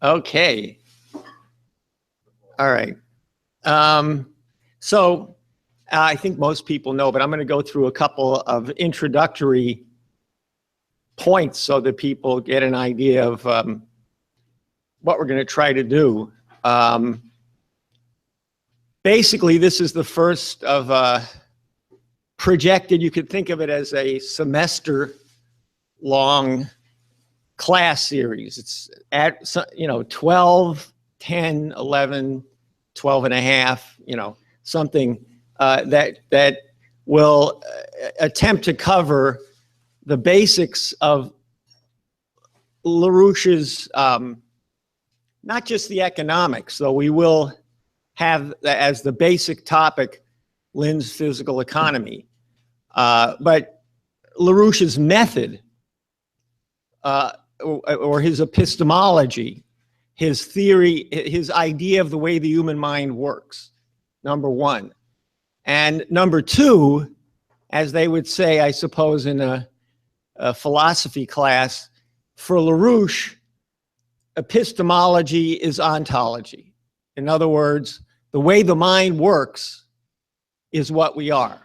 Okay. All right. So I think most people know, but I'm going to go through a couple of introductory points so that people get an idea of what we're going to try to do. Basically, this is the first of projected, you could think of it as a semester-long class series. It's at, 12, 10, 11, 12 and a half, something that will attempt to cover the basics of LaRouche's, not just the economics, though we will have as the basic topic Lynn's physical economy, but LaRouche's method, or his epistemology, his theory, his idea of the way the human mind works, number one. And number two, as they would say, I suppose, in a philosophy class, for LaRouche, epistemology is ontology. In other words, the way the mind works is what we are.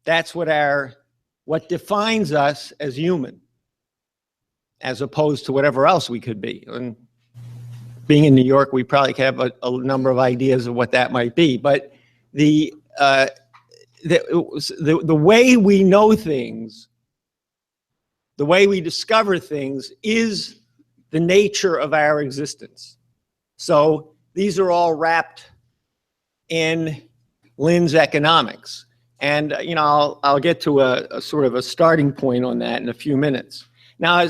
That's what defines us as human, as opposed to whatever else we could be. And being in New York, we probably could have a number of ideas of what that might be. But the way we know things, the way we discover things, is the nature of our existence. So these are all wrapped in Lynn's economics. And, I'll get to a sort of a starting point on that in a few minutes. Now,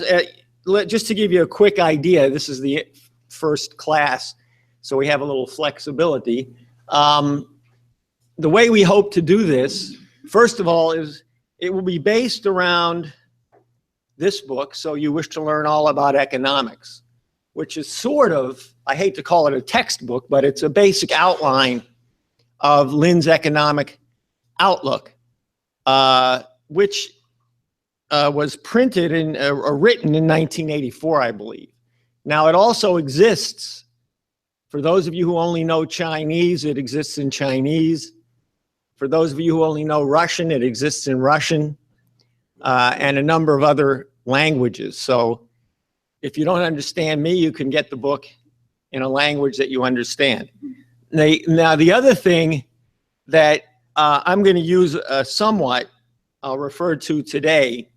just to give you a quick idea, this is the first class, so we have a little flexibility. The way we hope to do this, first of all, is it will be based around this book, So You Wish to Learn All About Economics, which is sort of, I hate to call it a textbook, but it's a basic outline of Lynn's economic outlook, which was printed or written in 1984, I believe. Now, it also exists, for those of you who only know Chinese, it exists in Chinese. For those of you who only know Russian, it exists in Russian, and a number of other languages. So if you don't understand me, you can get the book in a language that you understand. Now, the other thing that I'm going to use somewhat, I'll refer to today,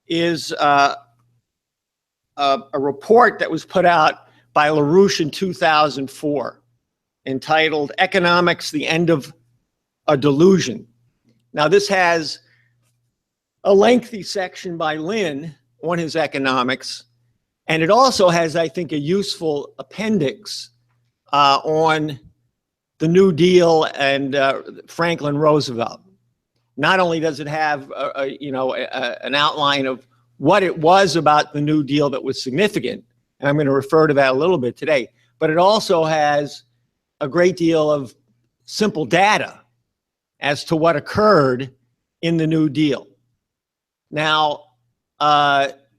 is a report that was put out by LaRouche in 2004, entitled Economics, the End of a Delusion. Now, this has a lengthy section by Lynn on his economics, and it also has, I think, a useful appendix on the New Deal and Franklin Roosevelt. Not only does it have an outline of what it was about the New Deal that was significant, and I'm going to refer to that a little bit today, but it also has a great deal of simple data as to what occurred in the New Deal. Now,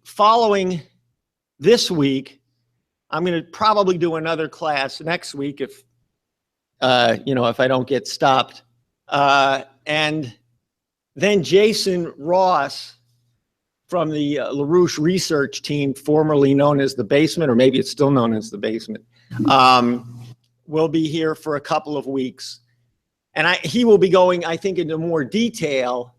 following this week, I'm going to probably do another class next week if I don't get stopped. And then Jason Ross from the LaRouche research team, formerly known as The Basement, or maybe it's still known as The Basement, will be here for a couple of weeks. And he will be going, I think, into more detail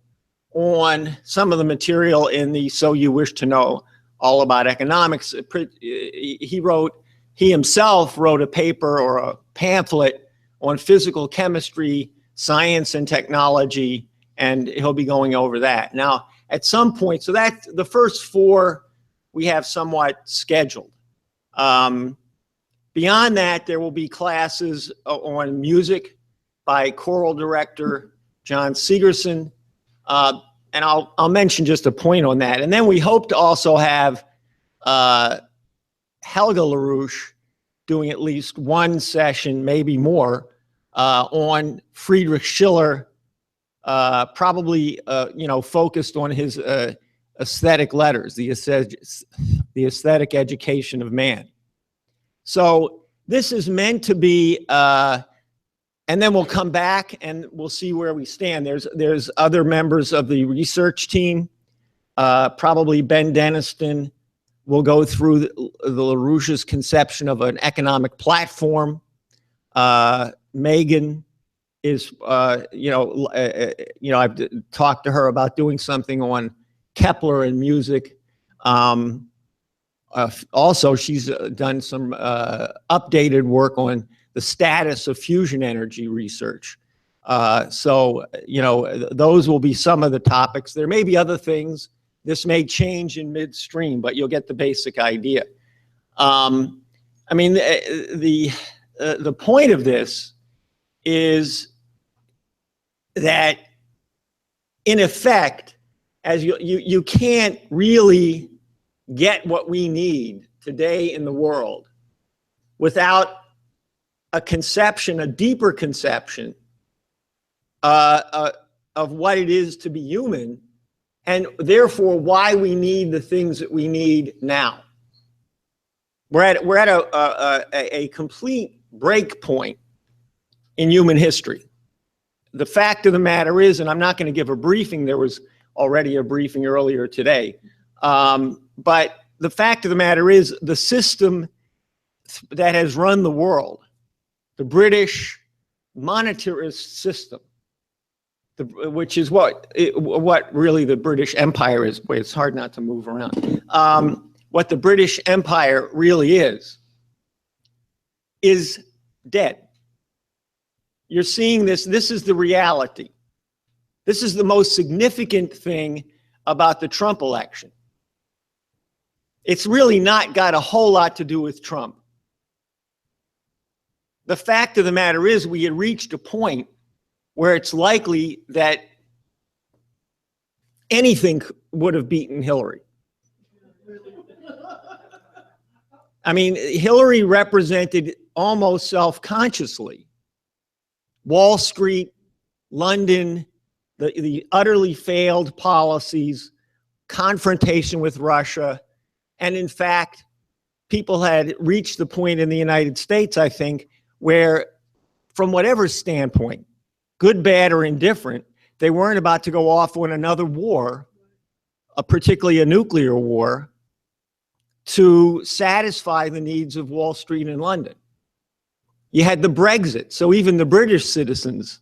on some of the material in the So You Wish to Know All About Economics. He himself wrote a paper or a pamphlet on physical chemistry, science and technology, and he'll be going over that. Now, at some point, so that the first four we have somewhat scheduled. Beyond that, there will be classes on music by choral director John Segerson, and I'll mention just a point on that. And then we hope to also have Helga LaRouche doing at least one session, maybe more, on Friedrich Schiller, probably focused on his aesthetic letters, the aesthetic education of man. So this is meant to be, and then we'll come back and we'll see where we stand. There's other members of the research team, probably Ben Deniston will go through the LaRouche's conception of an economic platform. Megan is, I've talked to her about doing something on Kepler and music. Also, she's done some updated work on the status of fusion energy research. So, those will be some of the topics. There may be other things. This may change in midstream, but you'll get the basic idea. The point of this is that, in effect, as you can't really get what we need today in the world without a conception, a deeper conception of what it is to be human, and therefore why we need the things that we need now. We're at a complete break point in human history. The fact of the matter is, and I'm not going to give a briefing, there was already a briefing earlier today, but the fact of the matter is the system that has run the world, the British monetarist system, which is what really the British Empire is. Boy, it's hard not to move around. What the British Empire really is dead. You're seeing this. This is the reality. This is the most significant thing about the Trump election. It's really not got a whole lot to do with Trump. The fact of the matter is we had reached a point where it's likely that anything would have beaten Hillary. Hillary represented almost self-consciously Wall Street, London, the utterly failed policies, confrontation with Russia, and in fact, people had reached the point in the United States, I think, where from whatever standpoint, good, bad, or indifferent, they weren't about to go off on another war, particularly a nuclear war, to satisfy the needs of Wall Street and London. You had the Brexit, so even the British citizens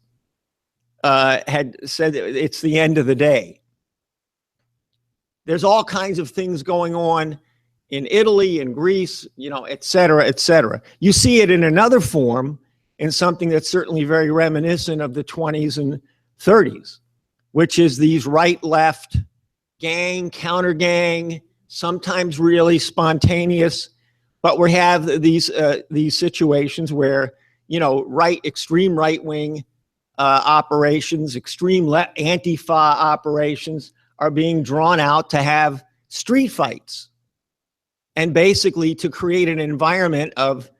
had said it's the end of the day. There's all kinds of things going on in Italy and Greece, et cetera, et cetera. You see it in another form, in something that's certainly very reminiscent of the 20s and 30s, which is these right-left gang, counter-gang, sometimes really spontaneous, but we have these situations where, extreme right-wing operations, extreme Antifa operations are being drawn out to have street fights and basically to create an environment of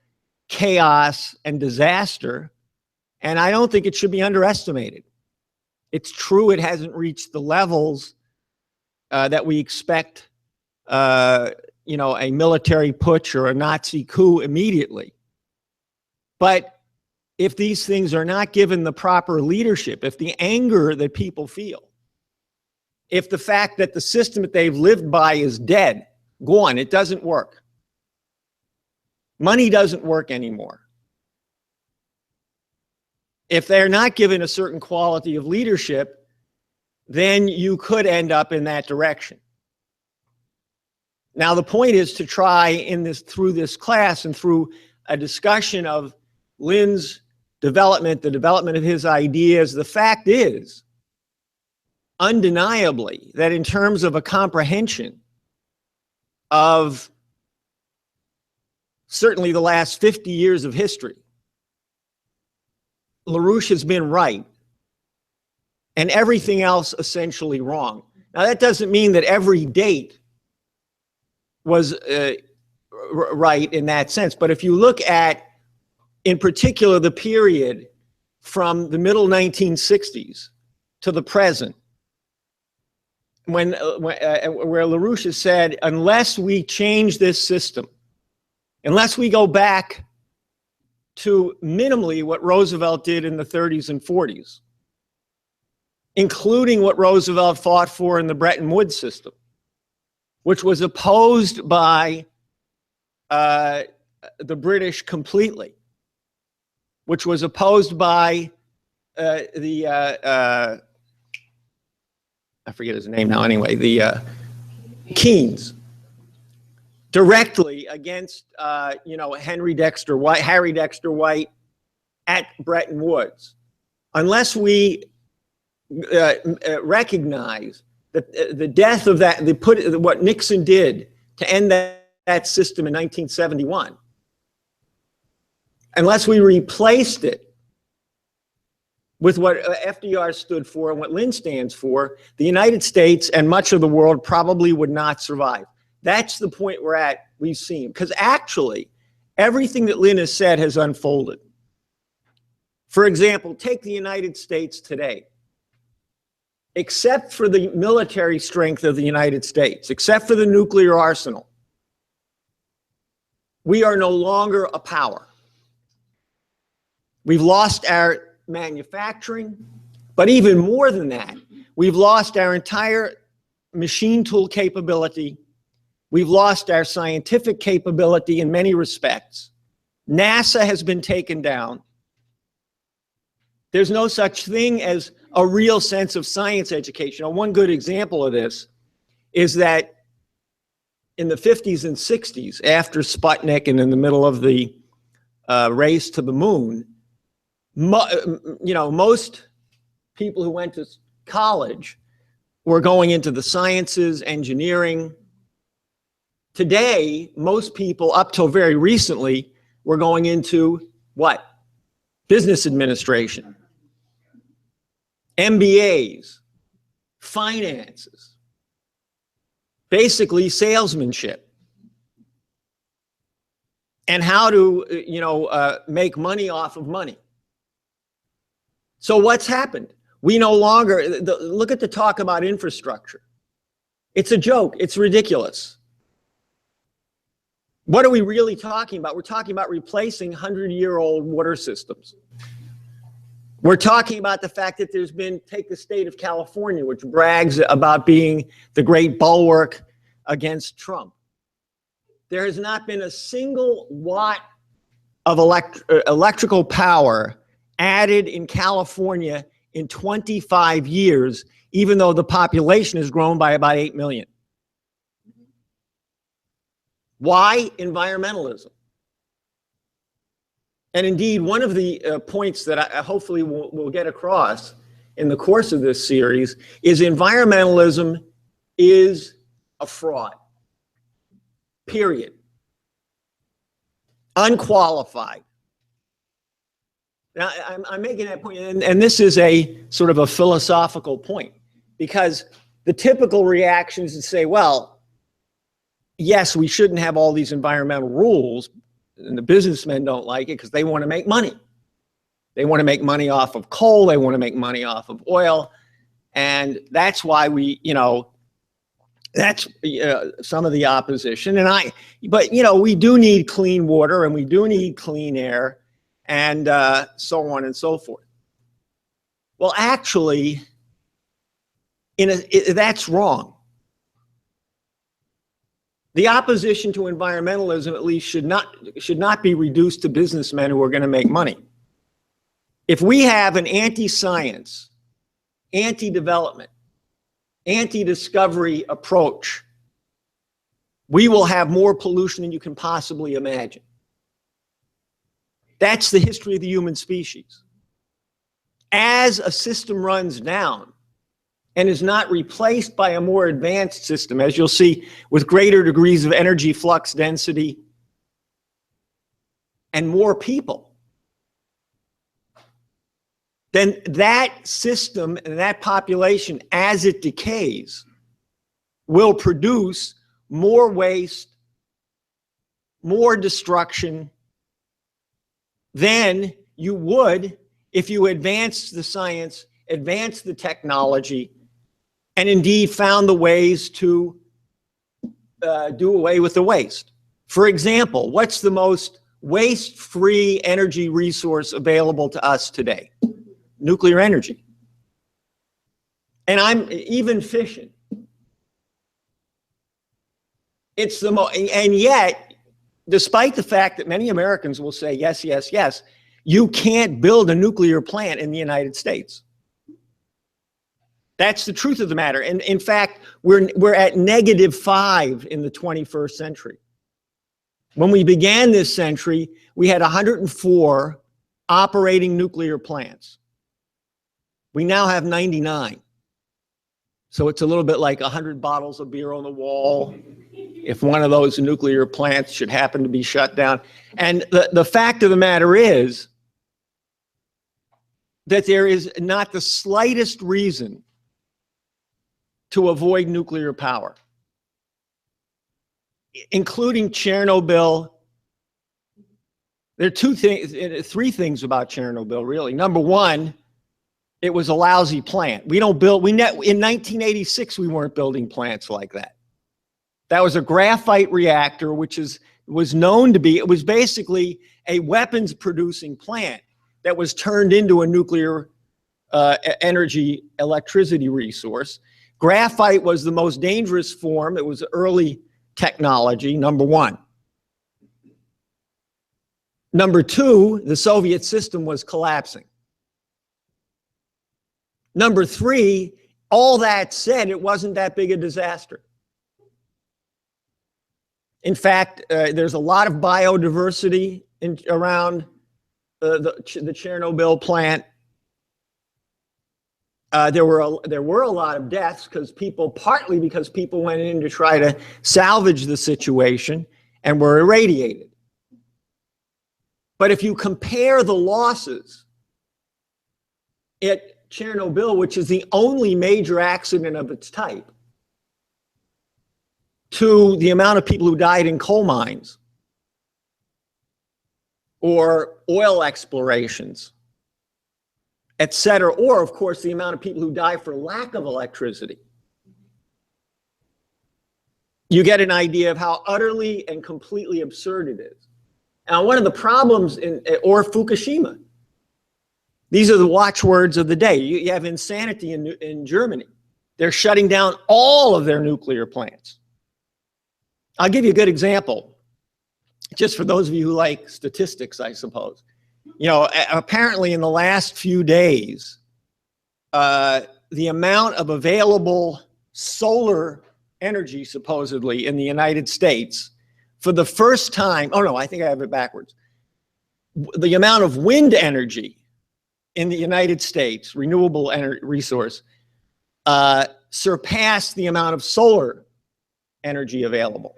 chaos and disaster. And I don't think it should be underestimated. It's true it hasn't reached the levels that we expect, a military putsch or a Nazi coup immediately. But if these things are not given the proper leadership, if the anger that people feel, if the fact that the system that they've lived by is dead, gone, it doesn't work. Money doesn't work anymore. If they're not given a certain quality of leadership, then you could end up in that direction. Now, the point is to try through this class and through a discussion of Lynn's development, the development of his ideas, the fact is, undeniably, that in terms of a comprehension of certainly the last 50 years of history, LaRouche has been right, and everything else essentially wrong. Now, that doesn't mean that every date was right in that sense, but if you look at, in particular, the period from the middle 1960s to the present, where LaRouche has said, unless we change this system, unless we go back to minimally what Roosevelt did in the 30s and 40s, including what Roosevelt fought for in the Bretton Woods system, which was opposed by the British completely, which was opposed by I forget his name now anyway, the Keynes, directly against, Harry Dexter White at Bretton Woods. Unless we recognize that the death of that, what Nixon did to end that system in 1971, unless we replaced it with what FDR stood for and what Lynn stands for, the United States and much of the world probably would not survive. That's the point we're at, we've seen. Because actually, everything that Lynn has said has unfolded. For example, take the United States today. Except for the military strength of the United States, except for the nuclear arsenal, we are no longer a power. We've lost our manufacturing, but even more than that, we've lost our entire machine tool capability. We've lost our scientific capability in many respects. NASA has been taken down. There's no such thing as a real sense of science education. Now, one good example of this is that in the 50s and 60s, after Sputnik and in the middle of the race to the moon, most people who went to college were going into the sciences, engineering. Today, most people, up till very recently, were going into what? Business administration, MBAs, finances, basically salesmanship, and how to, make money off of money. So what's happened? We no longer, look at the talk about infrastructure. It's a joke. It's ridiculous. What are we really talking about? We're talking about replacing 100-year-old water systems. We're talking about the fact that there's been, take the state of California, which brags about being the great bulwark against Trump. There has not been a single watt of electrical power added in California in 25 years, even though the population has grown by about 8 million. Why? Environmentalism. And indeed, one of the points that I hopefully will get across in the course of this series is environmentalism is a fraud. Period. Unqualified. Now, I'm making that point, and this is a sort of a philosophical point, because the typical reaction is to say, well, yes, we shouldn't have all these environmental rules, and the businessmen don't like it because they want to make money. They want to make money off of coal, they want to make money off of oil, and that's why we, that's some of the opposition. But we do need clean water, and we do need clean air, and so on and so forth. Well, actually, that's wrong. The opposition to environmentalism, at least, should not be reduced to businessmen who are going to make money. If we have an anti-science, anti-development, anti-discovery approach, we will have more pollution than you can possibly imagine. That's the history of the human species. As a system runs down and is not replaced by a more advanced system, as you'll see, with greater degrees of energy flux density and more people, then that system and that population, as it decays, will produce more waste, more destruction than you would if you advanced the science, advanced the technology, and indeed found the ways to do away with the waste. For example, what's the most waste-free energy resource available to us today? Nuclear energy. And I'm even fission. It's the most, and yet, despite the fact that many Americans will say, yes, yes, yes, you can't build a nuclear plant in the United States. That's the truth of the matter. And in fact, we're at -5 in the 21st century. When we began this century, we had 104 operating nuclear plants. We now have 99. So it's a little bit like 100 bottles of beer on the wall if one of those nuclear plants should happen to be shut down. And the fact of the matter is that there is not the slightest reason to avoid nuclear power, including Chernobyl. There are three things about Chernobyl, really. Number one, it was a lousy plant. In 1986, we weren't building plants like that. That was a graphite reactor, which was known to be, it was basically a weapons producing plant that was turned into a nuclear energy electricity resource. Graphite was the most dangerous form. It was early technology, number one. Number two, the Soviet system was collapsing. Number three, all that said, it wasn't that big a disaster. In fact, there's a lot of biodiversity around the Chernobyl plant. There were a lot of deaths partly because people went in to try to salvage the situation and were irradiated. But if you compare the losses at Chernobyl, which is the only major accident of its type, to the amount of people who died in coal mines or oil explorations, et cetera, or of course the amount of people who die for lack of electricity, you get an idea of how utterly and completely absurd it is. Now, one of the problems or Fukushima, these are the watchwords of the day. You have insanity in Germany. They're shutting down all of their nuclear plants. I'll give you a good example, just for those of you who like statistics, I suppose. You know, apparently in the last few days, the amount of available solar energy, supposedly, in the United States, for the first time, oh no, I think I have it backwards. The amount of wind energy in the United States, renewable energy resource, surpassed the amount of solar energy available.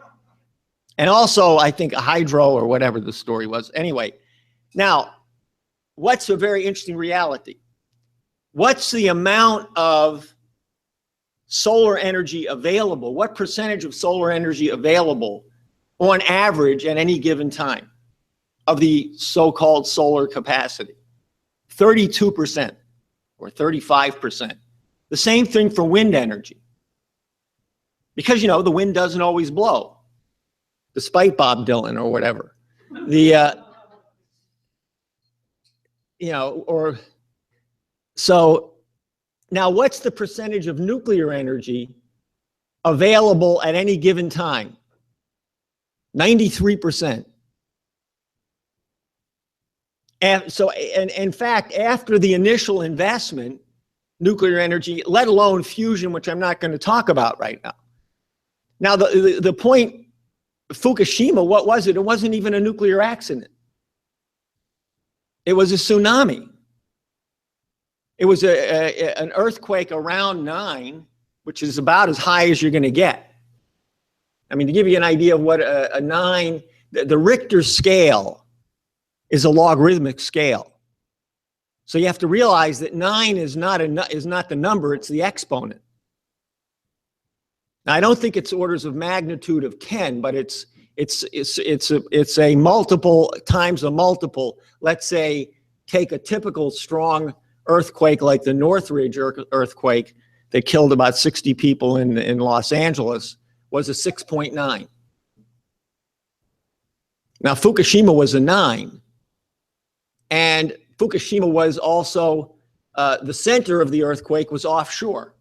And also, I think hydro or whatever the story was. Anyway, now, what's a very interesting reality? What's the amount of solar energy available? What percentage of solar energy available on average at any given time of the so-called solar capacity? 32% or 35%. The same thing for wind energy. Because, you know, the wind doesn't always blow, despite Bob Dylan or whatever. So now what's the percentage of nuclear energy available at any given time? 93%. And so, in fact, after the initial investment, nuclear energy, let alone fusion, which I'm not going to talk about right now. Now, the point, Fukushima, what was it? It wasn't even a nuclear accident. It was a tsunami. It was an earthquake around 9, which is about as high as you're going to get. I mean, to give you an idea of what a 9, the Richter scale is a logarithmic scale. So you have to realize that 9 is not the number, it's the exponent. Now, I don't think it's orders of magnitude of 10, but it's a multiple times a multiple. Let's say take a typical strong earthquake like the Northridge earthquake that killed about 60 people in Los Angeles was a 6.9. Now, Fukushima was a 9. And Fukushima was also, the center of the earthquake was offshore.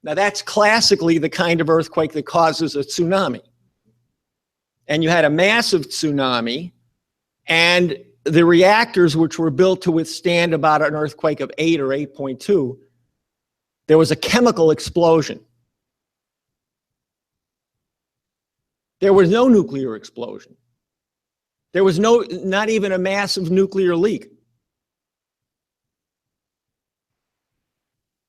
Now, that's classically the kind of earthquake that causes a tsunami. And you had a massive tsunami, and the reactors, which were built to withstand about an earthquake of 8 or 8.2, there was a chemical explosion. There was no nuclear explosion. There was not even a massive nuclear leak.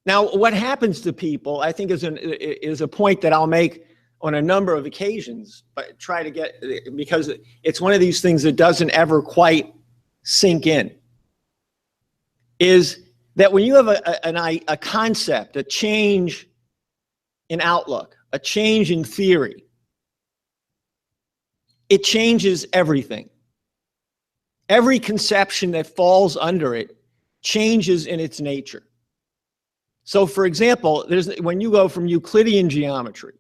Now, what happens to people, I think, is a point that I'll make on a number of occasions, but try to get, because it's one of these things that doesn't ever quite sink in, is that when you have a concept, a change in outlook, a change in theory, it changes everything. Every conception that falls under it changes in its nature. So, for example, when you go from Euclidean geometry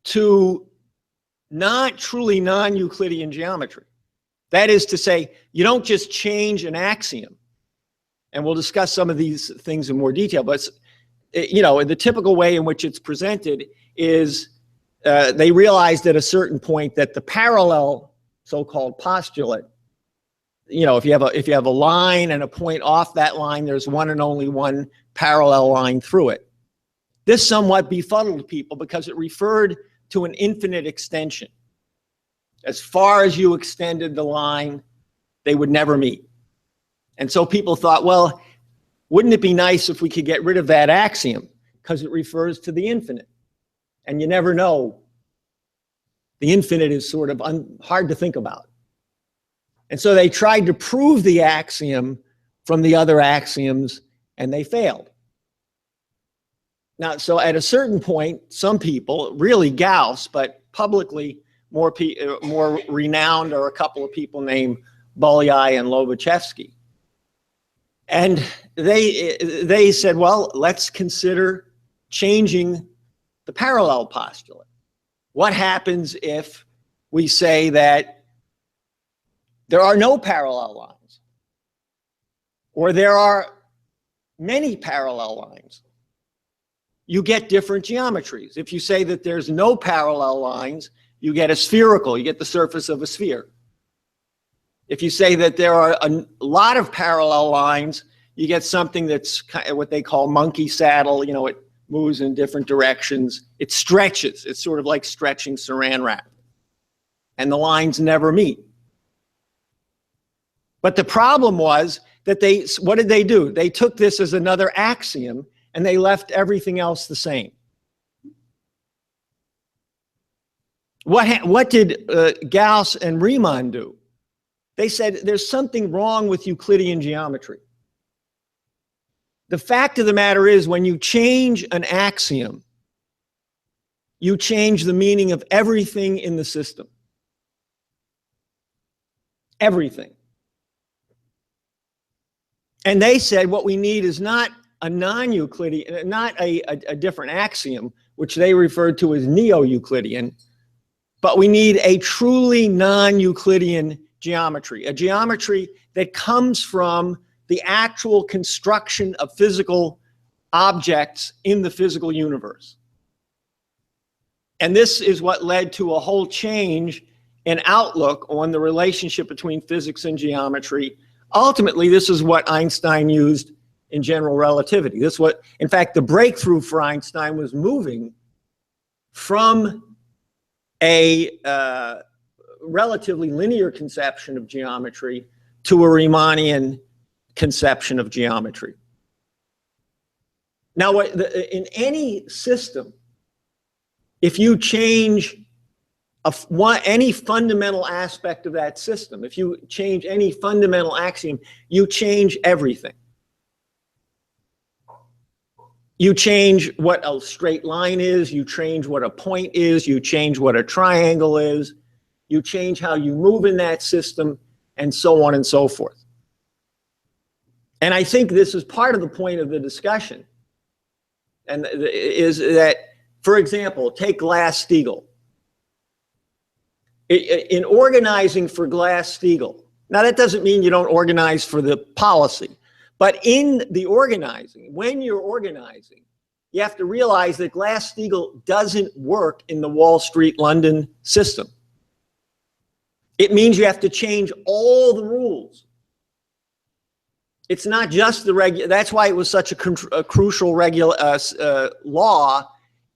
to truly non-Euclidean geometry, that is to say, you don't just change an axiom, and we'll discuss some of these things in more detail, but the typical way in which it's presented is they realized at a certain point that the parallel so-called postulate, if you have a line and a point off that line, there's one and only one parallel line through it. This somewhat befuddled people because it referred to an infinite extension. As far as you extended the line, they would never meet. And so people thought, well, wouldn't it be nice if we could get rid of that axiom because it refers to the infinite? And you never know. The infinite is sort of hard to think about. And so they tried to prove the axiom from the other axioms, and they failed. Now, so at a certain point, some people, really Gauss, but publicly more renowned are a couple of people named Bolyai and Lobachevsky. And they said, well, let's consider changing the parallel postulate. What happens if we say that there are no parallel lines, or there are many parallel lines? You get different geometries. If you say that there's no parallel lines, you get a spherical, you get the surface of a sphere. If you say that there are a lot of parallel lines, you get something that's kind of what they call monkey saddle. It moves in different directions. It stretches. It's sort of like stretching saran wrap. And the lines never meet. But the problem was that what did they do? They took this as another axiom and they left everything else the same. What did Gauss and Riemann do? They said there's something wrong with Euclidean geometry. The fact of the matter is, when you change an axiom, you change the meaning of everything in the system. Everything. And they said what we need is not a non-Euclidean, not a different axiom, which they referred to as neo-Euclidean, but we need a truly non-Euclidean geometry, a geometry that comes from the actual construction of physical objects in the physical universe. And this is what led to a whole change in outlook on the relationship between physics and geometry. Ultimately, this is what Einstein used in general relativity. In fact, the breakthrough for Einstein was moving from a relatively linear conception of geometry to a Riemannian conception of geometry. Now, in any system, if you change any fundamental aspect of that system, if you change any fundamental axiom, you change everything. You change what a straight line is, you change what a point is, you change what a triangle is, you change how you move in that system, and so on and so forth. And I think this is part of the point of the discussion, and is that, for example, take Glass-Steagall. in organizing for Glass-Steagall. Now, that doesn't mean you don't organize for the policy, but in the organizing, when you're organizing, you have to realize that Glass-Steagall doesn't work in the Wall Street London system. It means you have to change all the rules. It's not just the that's why it was such a crucial law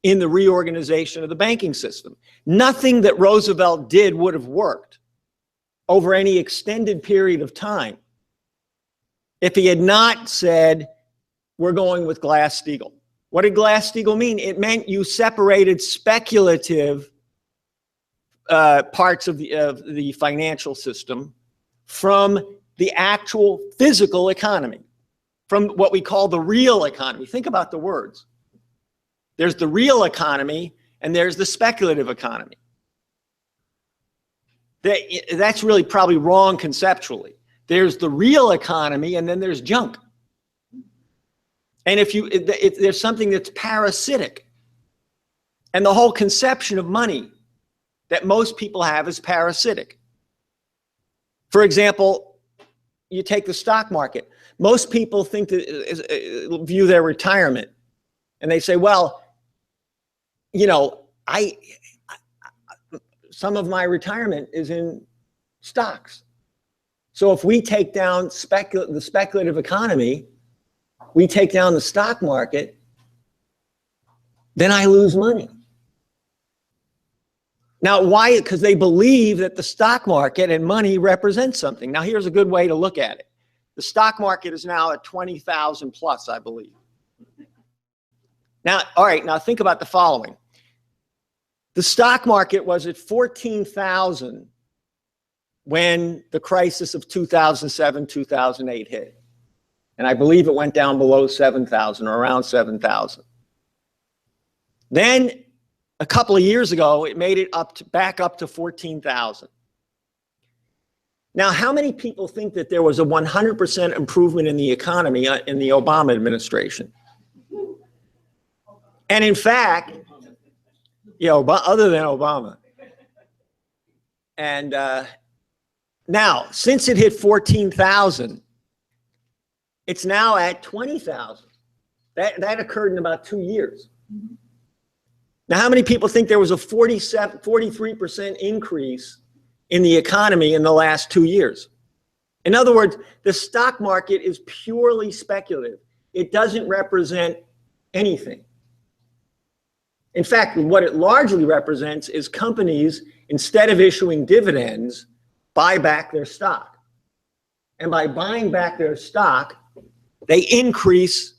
in the reorganization of the banking system. Nothing that Roosevelt did would have worked over any extended period of time if he had not said, we're going with Glass-Steagall. What did Glass-Steagall mean? It meant you separated speculative parts of the financial system from the actual physical economy, from what we call the real economy. Think about the words. There's the real economy and there's the speculative economy. That's really probably wrong conceptually. There's the real economy and then there's junk. And if there's something that's parasitic, and the whole conception of money that most people have is parasitic. For example, you take the stock market. Most people think that view their retirement, and they say, well, you know, some of my retirement is in stocks. So if we take down the speculative economy, we take down the stock market, then I lose money. Now, why? Because they believe that the stock market and money represent something. Now, here's a good way to look at it. The stock market is now at 20,000 plus, I believe. Now, all right, now think about the following. The stock market was at 14,000 when the crisis of 2007, 2008 hit. And I believe it went down below 7,000 or around 7,000. Then a couple of years ago, it made it back up to 14,000. Now, how many people think that there was a 100% improvement in the economy in the Obama administration? And in fact, yeah, other than Obama. And now, since it hit 14,000, it's now at 20,000. That occurred in about 2 years. Now, how many people think there was a 43% increase in the economy in the last 2 years? In other words, the stock market is purely speculative. It doesn't represent anything. In fact, what it largely represents is companies, instead of issuing dividends, buy back their stock. And by buying back their stock, they increase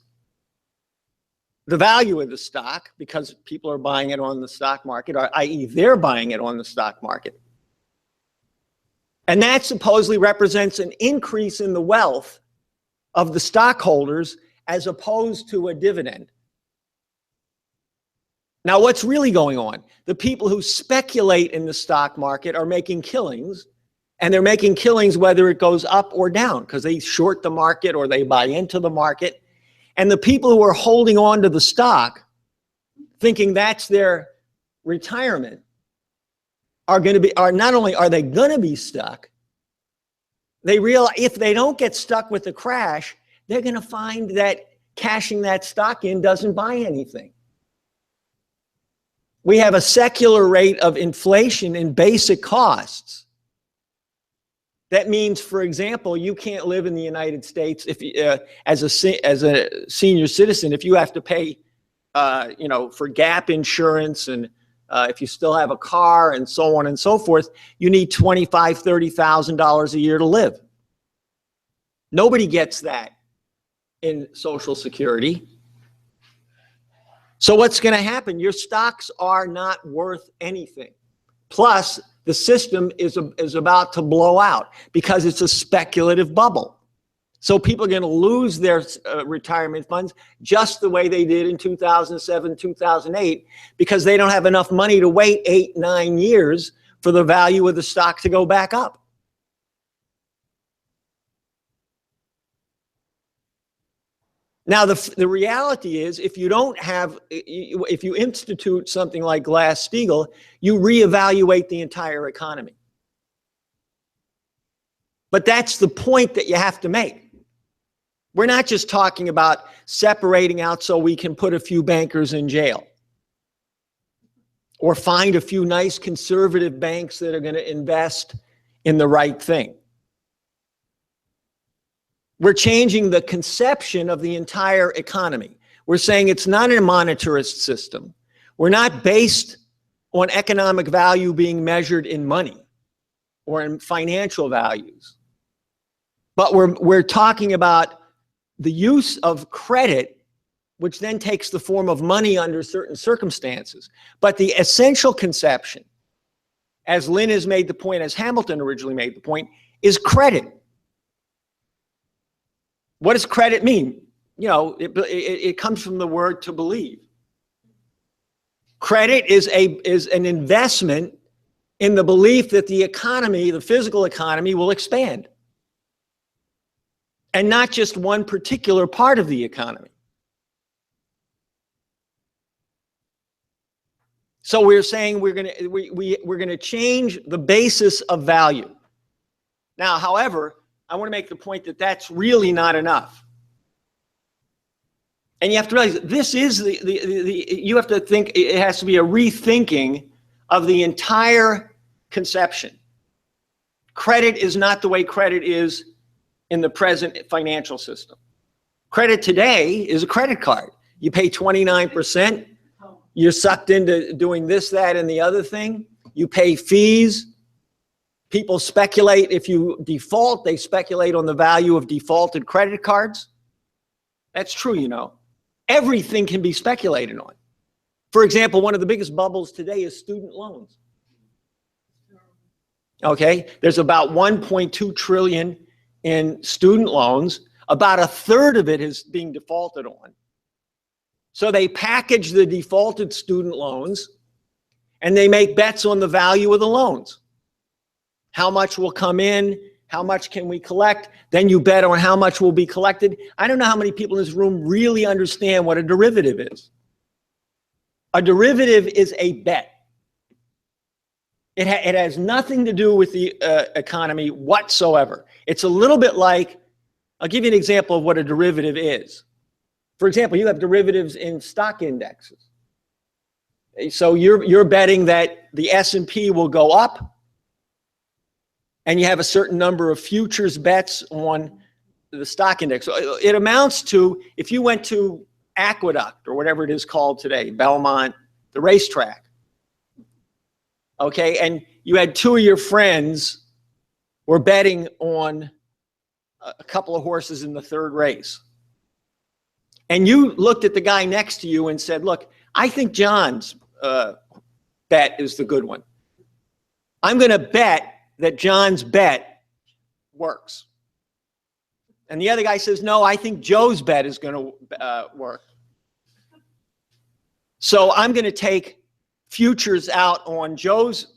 the value of the stock because people are buying it on the stock market, or i.e. they're buying it on the stock market. And that supposedly represents an increase in the wealth of the stockholders as opposed to a dividend. Now, what's really going on? The people who speculate in the stock market are making killings, and they're making killings whether it goes up or down because they short the market or they buy into the market. And the people who are holding on to the stock, thinking that's their retirement, are not only are they going to be stuck, they realize if they don't get stuck with the crash, they're going to find that cashing that stock in doesn't buy anything. We have a secular rate of inflation in basic costs. That means, for example, you can't live in the United States if as a senior citizen if you have to pay, for gap insurance, and if you still have a car and so on and so forth, you need $25,000, $30,000 a year to live. Nobody gets that in Social Security. So what's going to happen? Your stocks are not worth anything. Plus, the system is about to blow out because it's a speculative bubble. So people are going to lose their retirement funds just the way they did in 2007, 2008, because they don't have enough money to wait 8, 9 years for the value of the stock to go back up. Now, the reality is, if you don't have, if you institute something like Glass-Steagall, you reevaluate the entire economy. But that's the point that you have to make. We're not just talking about separating out so we can put a few bankers in jail or find a few nice conservative banks that are going to invest in the right thing. We're changing the conception of the entire economy. We're saying it's not a monetarist system. We're not based on economic value being measured in money or in financial values. But we're talking about the use of credit, which then takes the form of money under certain circumstances. But the essential conception, as Lynn has made the point, as Hamilton originally made the point, is credit. What does credit mean? You know, it comes from the word to believe. Credit is an investment in the belief that the economy, the physical economy, will expand. And not just one particular part of the economy. So we're saying we're going to change the basis of value. Now, however, I want to make the point that that's really not enough. And you have to realize that this is you have to think, it has to be a rethinking of the entire conception. Credit is not the way credit is in the present financial system. Credit today is a credit card. You pay 29%. You're sucked into doing this, that, and the other thing. You pay fees. People speculate. If you default, they speculate on the value of defaulted credit cards. That's true, you know. Everything can be speculated on. For example, one of the biggest bubbles today is student loans. Okay, there's about 1.2 trillion in student loans. About a third of it is being defaulted on. So they package the defaulted student loans and they make bets on the value of the loans. How much will come in? How much can we collect? Then you bet on how much will be collected. I don't know how many people in this room really understand what a derivative is. A derivative is a bet. It has nothing to do with the economy whatsoever. It's a little bit like, I'll give you an example of what a derivative is. For example, you have derivatives in stock indexes. So you're betting that the S&P will go up, and you have a certain number of futures bets on the stock index. So it amounts to, if you went to Aqueduct, or whatever it is called today, Belmont, the racetrack, okay, and you had two of your friends were betting on a couple of horses in the third race. And you looked at the guy next to you and said, look, I think John's bet is the good one. I'm going to bet that John's bet works. And the other guy says, no, I think Joe's bet is going to work. So I'm going to take futures out on Joe's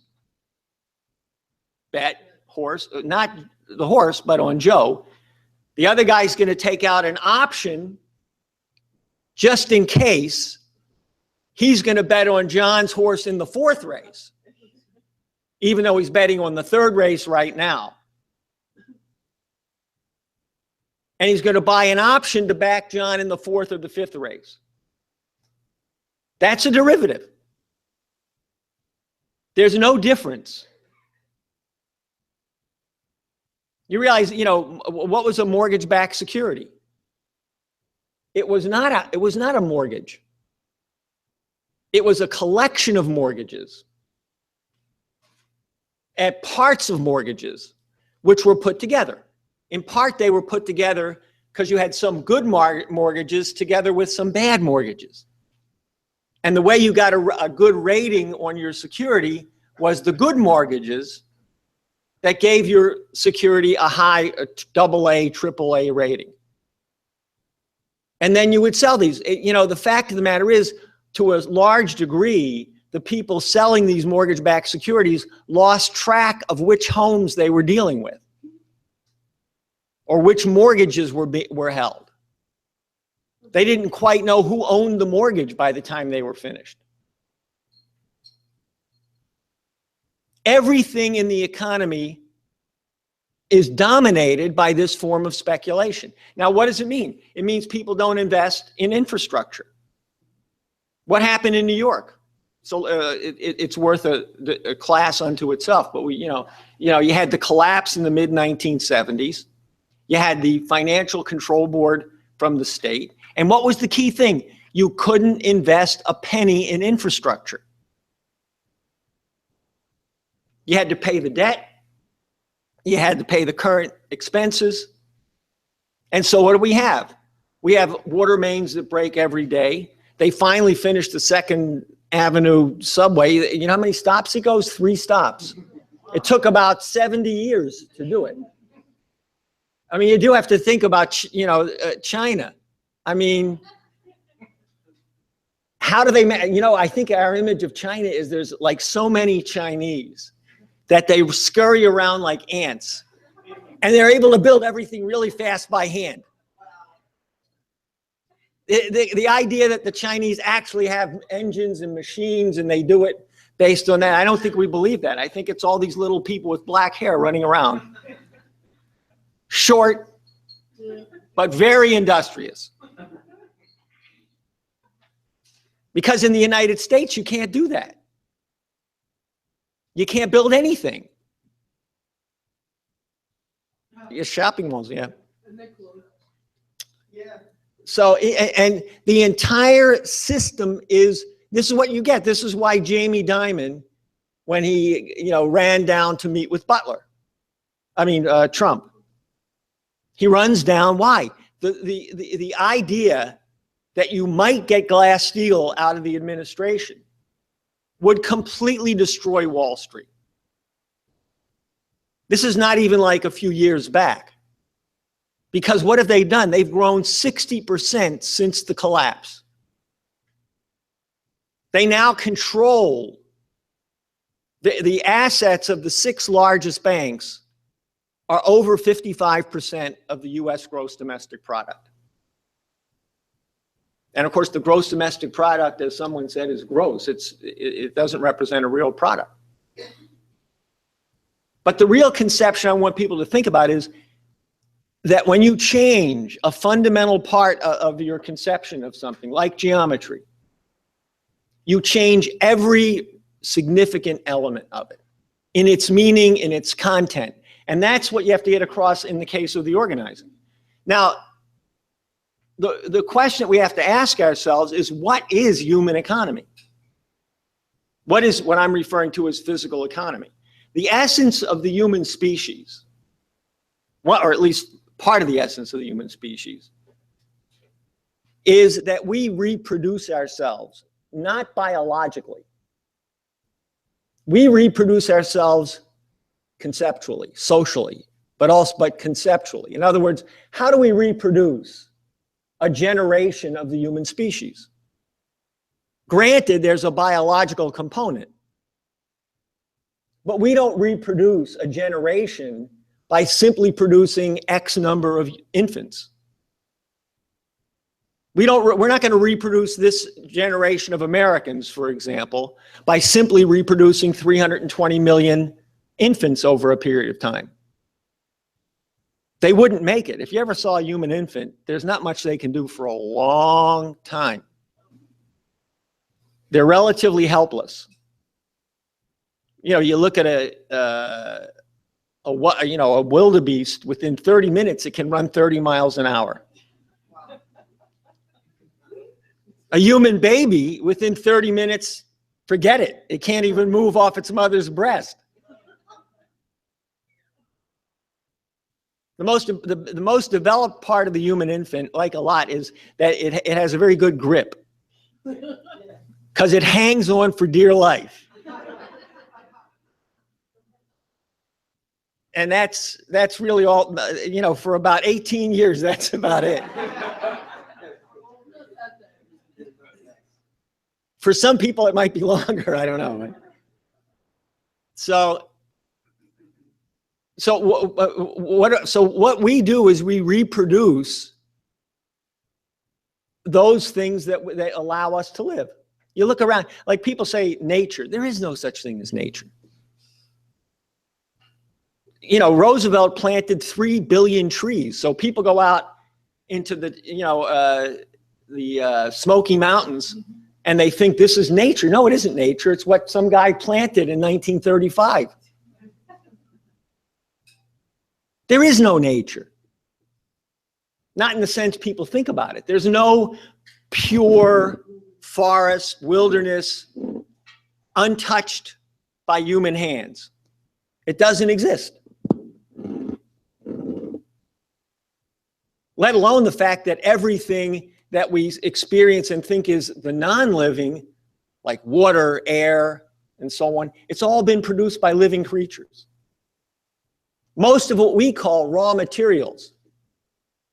bet, horse, not the horse, but on Joe. The other guy's going to take out an option just in case he's going to bet on John's horse in the fourth race, even though he's betting on the third race right now. And he's going to buy an option to back John in the fourth or the fifth race. That's a derivative. There's no difference. You realize, you know, what was a mortgage-backed security? It was not a mortgage. It was a collection of mortgages and parts of mortgages which were put together. In part, they were put together because you had some good mortgages together with some bad mortgages. And the way you got a good rating on your security was the good mortgages that gave your security a high AA, AAA rating. And then you would sell these. You know, the fact of the matter is, to a large degree, the people selling these mortgage-backed securities lost track of which homes they were dealing with or which mortgages were held. They didn't quite know who owned the mortgage by the time they were finished. Everything in the economy is dominated by this form of speculation. Now, what does it mean? It means people don't invest in infrastructure. What happened in New York? So it's worth a class unto itself. But you had the collapse in the mid 1970s. You had the Financial Control Board from the state. And what was the key thing? You couldn't invest a penny in infrastructure. You had to pay the debt. You had to pay the current expenses. And so what do we have? We have water mains that break every day. They finally finished the Second Avenue subway. You know how many stops it goes? 3 stops. It took about 70 years to do it. I mean, you do have to think about, China. I mean, how do they, I think our image of China is there's like so many Chinese that they scurry around like ants, and they're able to build everything really fast by hand. The idea that the Chinese actually have engines and machines and they do it based on that, I don't think we believe that. I think it's all these little people with black hair running around. Short, but very industrious. Because in the United States, you can't do that. You can't build anything. Your shopping malls, yeah. Yeah. So, and the entire system is, this is what you get. This is why Jamie Dimon, when he, ran down to meet with Trump, he runs down, why? The idea that you might get Glass-Steagall out of the administration would completely destroy Wall Street. This is not even like a few years back. Because what have they done? They've grown 60% since the collapse. They now control the assets of the 6 largest banks are over 55% of the US gross domestic product. And of course, the gross domestic product, as someone said, is gross. It doesn't represent a real product. But the real conception I want people to think about is that when you change a fundamental part of your conception of something, like geometry, you change every significant element of it, in its meaning, in its content. And that's what you have to get across in the case of the organizing. Now, the question that we have to ask ourselves is, what is human economy? What is what I'm referring to as physical economy? The essence of the human species, or at least part of the essence of the human species, is that we reproduce ourselves, not biologically. We reproduce ourselves conceptually, socially, but conceptually. In other words, how do we reproduce a generation of the human species? Granted, there's a biological component, but we don't reproduce a generation by simply producing X number of infants. We're not going to reproduce this generation of Americans, for example, by simply reproducing 320 million infants over a period of time. They wouldn't make it. If you ever saw a human infant, there's not much they can do for a long time. They're relatively helpless. You look at a wildebeest, within 30 minutes, it can run 30 miles an hour. A human baby, within 30 minutes, forget it. It can't even move off its mother's breast. The most developed part of the human infant, like a lot, is that it has a very good grip, because it hangs on for dear life. And that's really all, for about 18 years, that's about it. For some people, it might be longer, I don't know. So what we do is we reproduce those things that allow us to live. You look around, like people say nature. There is no such thing as nature. You know, Roosevelt planted 3 billion trees. So people go out into the, Smoky Mountains and they think this is nature. No, it isn't nature. It's what some guy planted in 1935. There is no nature. Not in the sense people think about it. There's no pure forest, wilderness, untouched by human hands. It doesn't exist. Let alone the fact that everything that we experience and think is the non-living, like water, air, and so on, it's all been produced by living creatures. Most of what we call raw materials,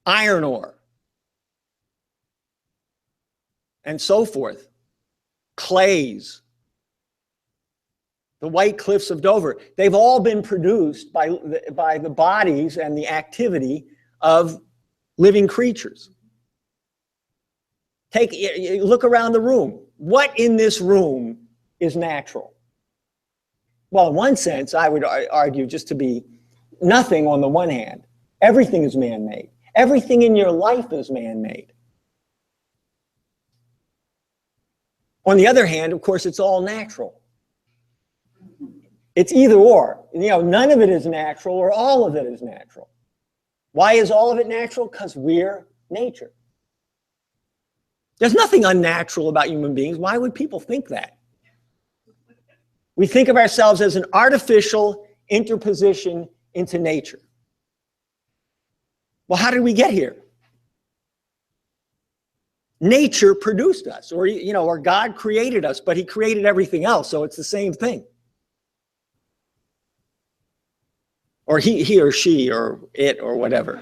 iron ore, and so forth, clays, the White Cliffs of Dover, they've all been produced by the bodies and the activity of living creatures. Look around the room. What in this room is natural? Well, in one sense, I would argue just to be nothing on the one hand. Everything is man-made. Everything in your life is man-made. On the other hand, of course, it's all natural. It's either or. You know, none of it is natural or all of it is natural. Why is all of it natural? Because we're nature. There's nothing unnatural about human beings. Why would people think that? We think of ourselves as an artificial interposition into nature. Well, how did we get here? Nature produced us, or God created us, but he created everything else, so it's the same thing. Or he or she or it or whatever.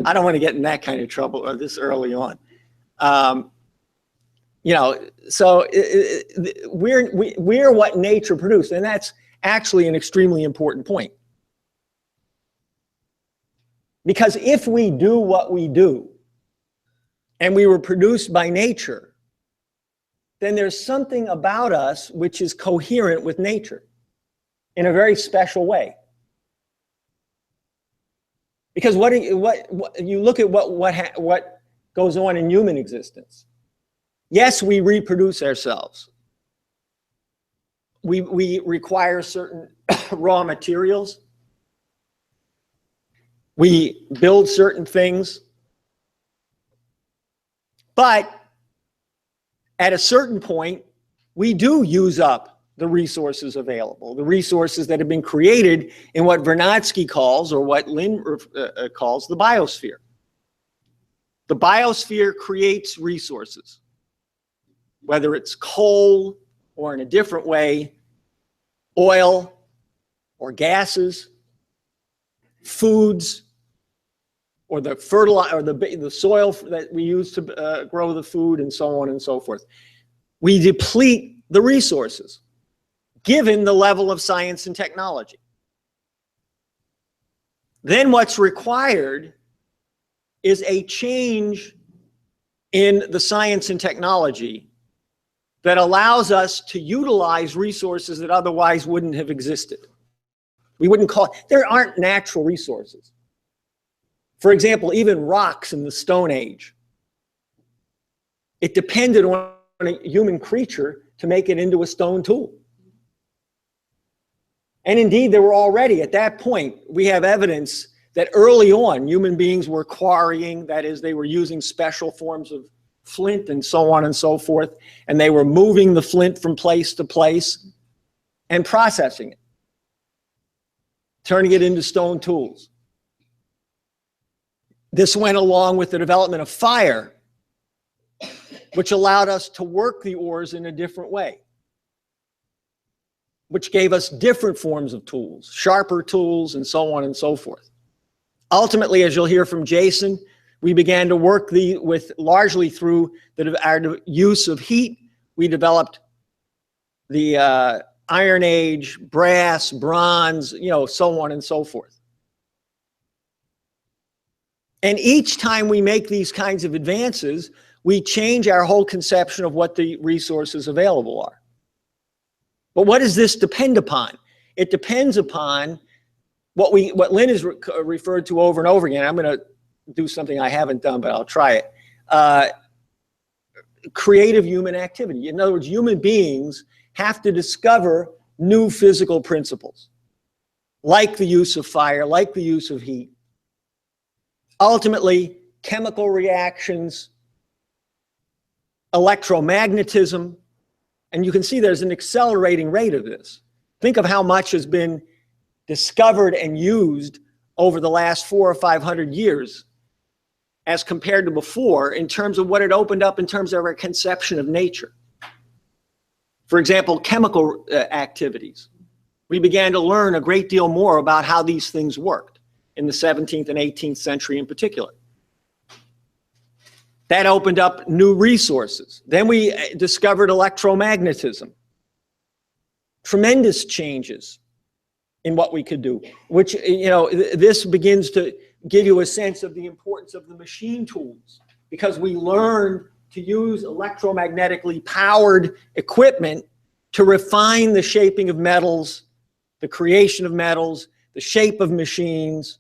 I don't want to get in that kind of trouble this early on. So we're what nature produced, and that's actually an extremely important point. Because if we do what we do, and we were produced by nature, then there's something about us which is coherent with nature in a very special way. Because what you look at what goes on in human existence. Yes, we reproduce ourselves. We require certain raw materials. We build certain things. But at a certain point, we do use up the resources available, the resources that have been created in what Vernadsky calls, or what Lyndon calls, the biosphere. The biosphere creates resources, whether it's coal or in a different way, oil or gases, foods, or the fertilizer, or the soil that we use to grow the food, and so on and so forth. We deplete the resources, given the level of science and technology. Then what's required is a change in the science and technology that allows us to utilize resources that otherwise wouldn't have existed. We wouldn't call it, there aren't natural resources. For example, even rocks in the Stone Age. It depended on a human creature to make it into a stone tool. And indeed, there were already, at that point, we have evidence that early on, human beings were quarrying, that is, they were using special forms of flint and so on and so forth, and they were moving the flint from place to place and processing it, turning it into stone tools. This went along with the development of fire, which allowed us to work the ores in a different way, which gave us different forms of tools, sharper tools, and so on and so forth. Ultimately, as you'll hear from Jason, we began to work largely through our use of heat. We developed the Iron Age, brass, bronze, so on and so forth. And each time we make these kinds of advances, we change our whole conception of what the resources available are. But what does this depend upon? It depends upon what Lynn has referred to over and over again. I'm going to do something I haven't done, but I'll try it. Creative human activity. In other words, human beings have to discover new physical principles, like the use of fire, like the use of heat. Ultimately, chemical reactions, electromagnetism, and you can see there's an accelerating rate of this. Think of how much has been discovered and used over the last 400 or 500 years as compared to before in terms of what it opened up in terms of our conception of nature. For example, chemical activities. We began to learn a great deal more about how these things worked in the 17th and 18th century in particular. That opened up new resources. Then we discovered electromagnetism. Tremendous changes in what we could do, which, you know, this begins to give you a sense of the importance of the machine tools, because we learned to use electromagnetically powered equipment to refine the shaping of metals, the creation of metals, the shape of machines.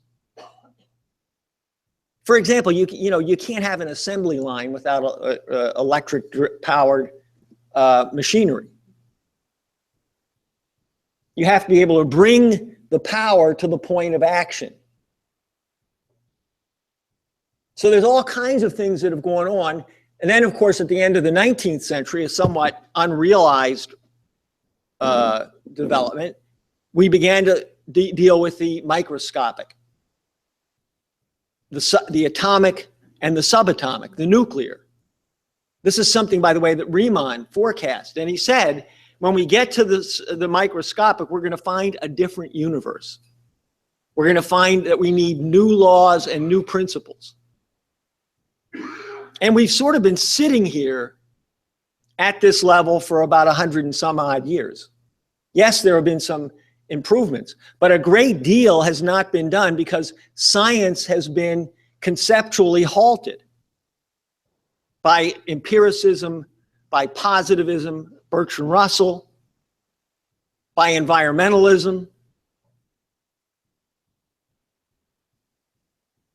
For example, you can't have an assembly line without electric powered machinery. You have to be able to bring the power to the point of action. So there's all kinds of things that have gone on. And then, of course, at the end of the 19th century, a somewhat unrealized development, we began to deal with the microscopic, the atomic and the subatomic, the nuclear. This is something, by the way, that Riemann forecast. And he said, when we get to the microscopic, we're going to find a different universe. We're going to find that we need new laws and new principles. And we've sort of been sitting here at this level for about 100 and some odd years. Yes, there have been some improvements, but a great deal has not been done because science has been conceptually halted by empiricism, by positivism, Bertrand Russell, by environmentalism.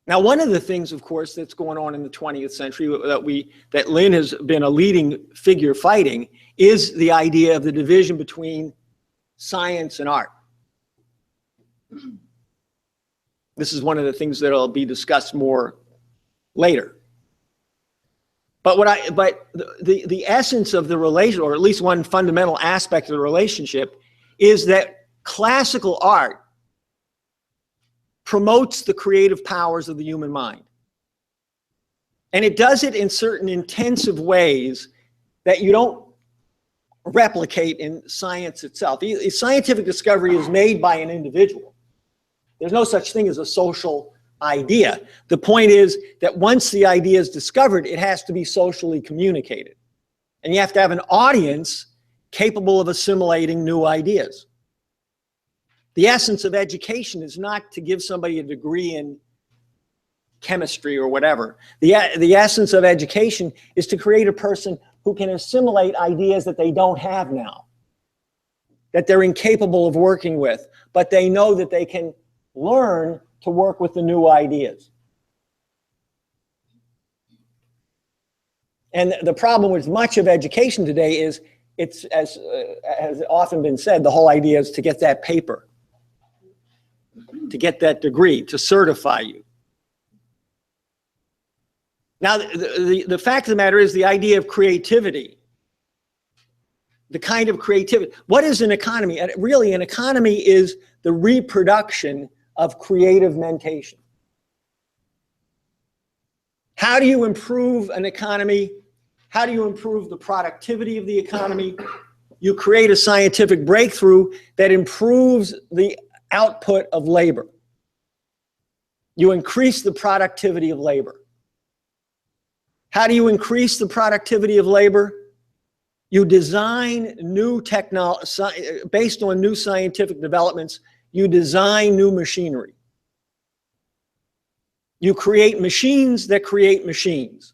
Now, one of the things, of course, that's going on in the 20th century that Lynn has been a leading figure fighting is the idea of the division between science and art. This is one of the things that will be discussed more later. But the essence of the relation, or at least one fundamental aspect of the relationship, is that classical art promotes the creative powers of the human mind. And it does it in certain intensive ways that you don't replicate in science itself. Scientific discovery is made by an individual. There's no such thing as a social idea. The point is that once the idea is discovered, it has to be socially communicated. And you have to have an audience capable of assimilating new ideas. The essence of education is not to give somebody a degree in chemistry or whatever. The essence of education is to create a person who can assimilate ideas that they don't have now, that they're incapable of working with, but they know that they can learn to work with the new ideas. And the problem with much of education today is, it's, as has often been said, the whole idea is to get that paper, to get that degree, to certify you. Now, the fact of the matter is the idea of creativity, the kind of creativity. What is an economy? And really, an economy is the reproduction of creative mentation. How do you improve an economy? How do you improve the productivity of the economy? You create a scientific breakthrough that improves the output of labor. You increase the productivity of labor. How do you increase the productivity of labor? You design new technology based on new scientific developments. You design new machinery. You create machines that create machines.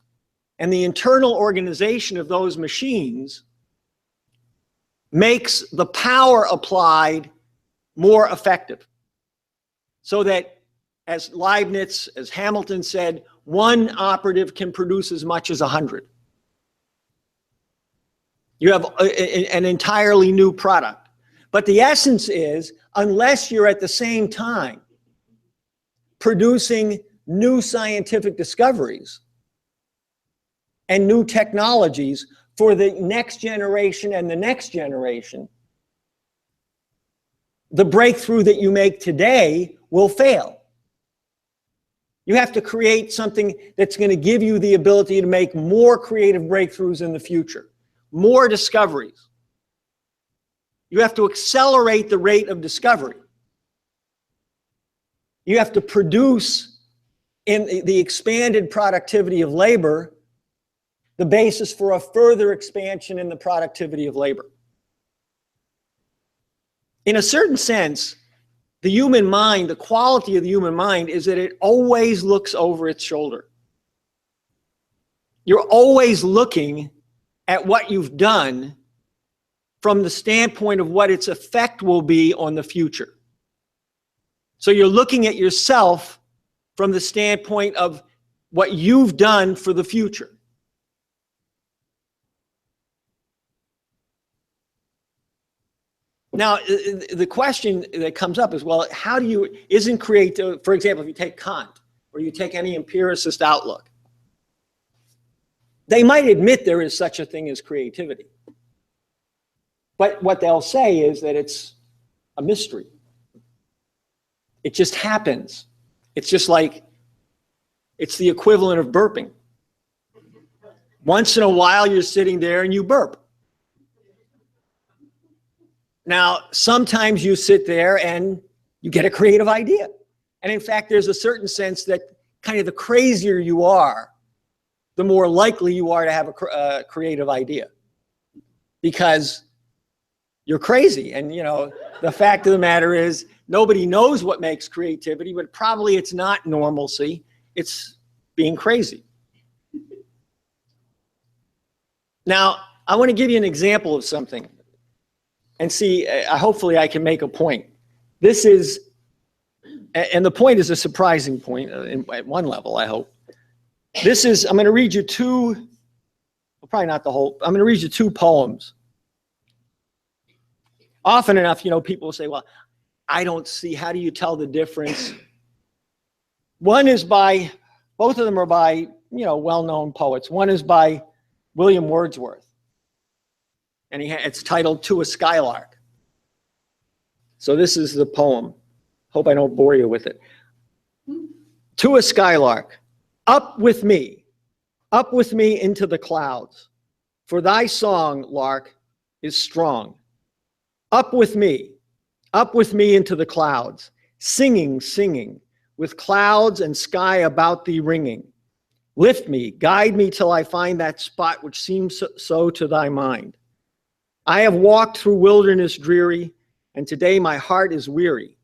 And the internal organization of those machines makes the power applied more effective. So that, as Leibniz, as Hamilton said, one operative can produce as much as 100. You have an entirely new product. But the essence is, unless you're at the same time producing new scientific discoveries and new technologies for the next generation and the next generation, the breakthrough that you make today will fail. You have to create something that's going to give you the ability to make more creative breakthroughs in the future, more discoveries. You have to accelerate the rate of discovery. You have to produce, in the expanded productivity of labor, the basis for a further expansion in the productivity of labor. In a certain sense, the human mind, the quality of the human mind is that it always looks over its shoulder. You're always looking at what you've done from the standpoint of what its effect will be on the future. So you're looking at yourself from the standpoint of what you've done for the future. Now, the question that comes up is, well, how do you, isn't creative, for example, if you take Kant or you take any empiricist outlook, they might admit there is such a thing as creativity. But what they'll say is that it's a mystery. It just happens. It's just like, it's the equivalent of burping. Once in a while, you're sitting there and you burp. Now, sometimes you sit there and you get a creative idea. And in fact, there's a certain sense that kind of the crazier you are, the more likely you are to have a creative idea. Because you're crazy. And, you know, the fact of the matter is, nobody knows what makes creativity, but probably it's not normalcy. It's being crazy. Now, I want to give you an example of something. And see, hopefully I can make a point. This is, and the point is a surprising point at one level, I hope. This is, I'm going to read you two, well, probably not the whole, I'm going to read you two poems. Often enough, you know, people will say, well, I don't see, how do you tell the difference? One is by, both of them are by, you know, well-known poets. One is by William Wordsworth. And it's titled To a Skylark. So this is the poem. Hope I don't bore you with it. To a skylark, up with me into the clouds. For thy song, lark, is strong. Up with me into the clouds. Singing, singing, with clouds and sky about thee ringing. Lift me, guide me till I find that spot which seems so to thy mind. I have walked through wilderness dreary, and today my heart is weary.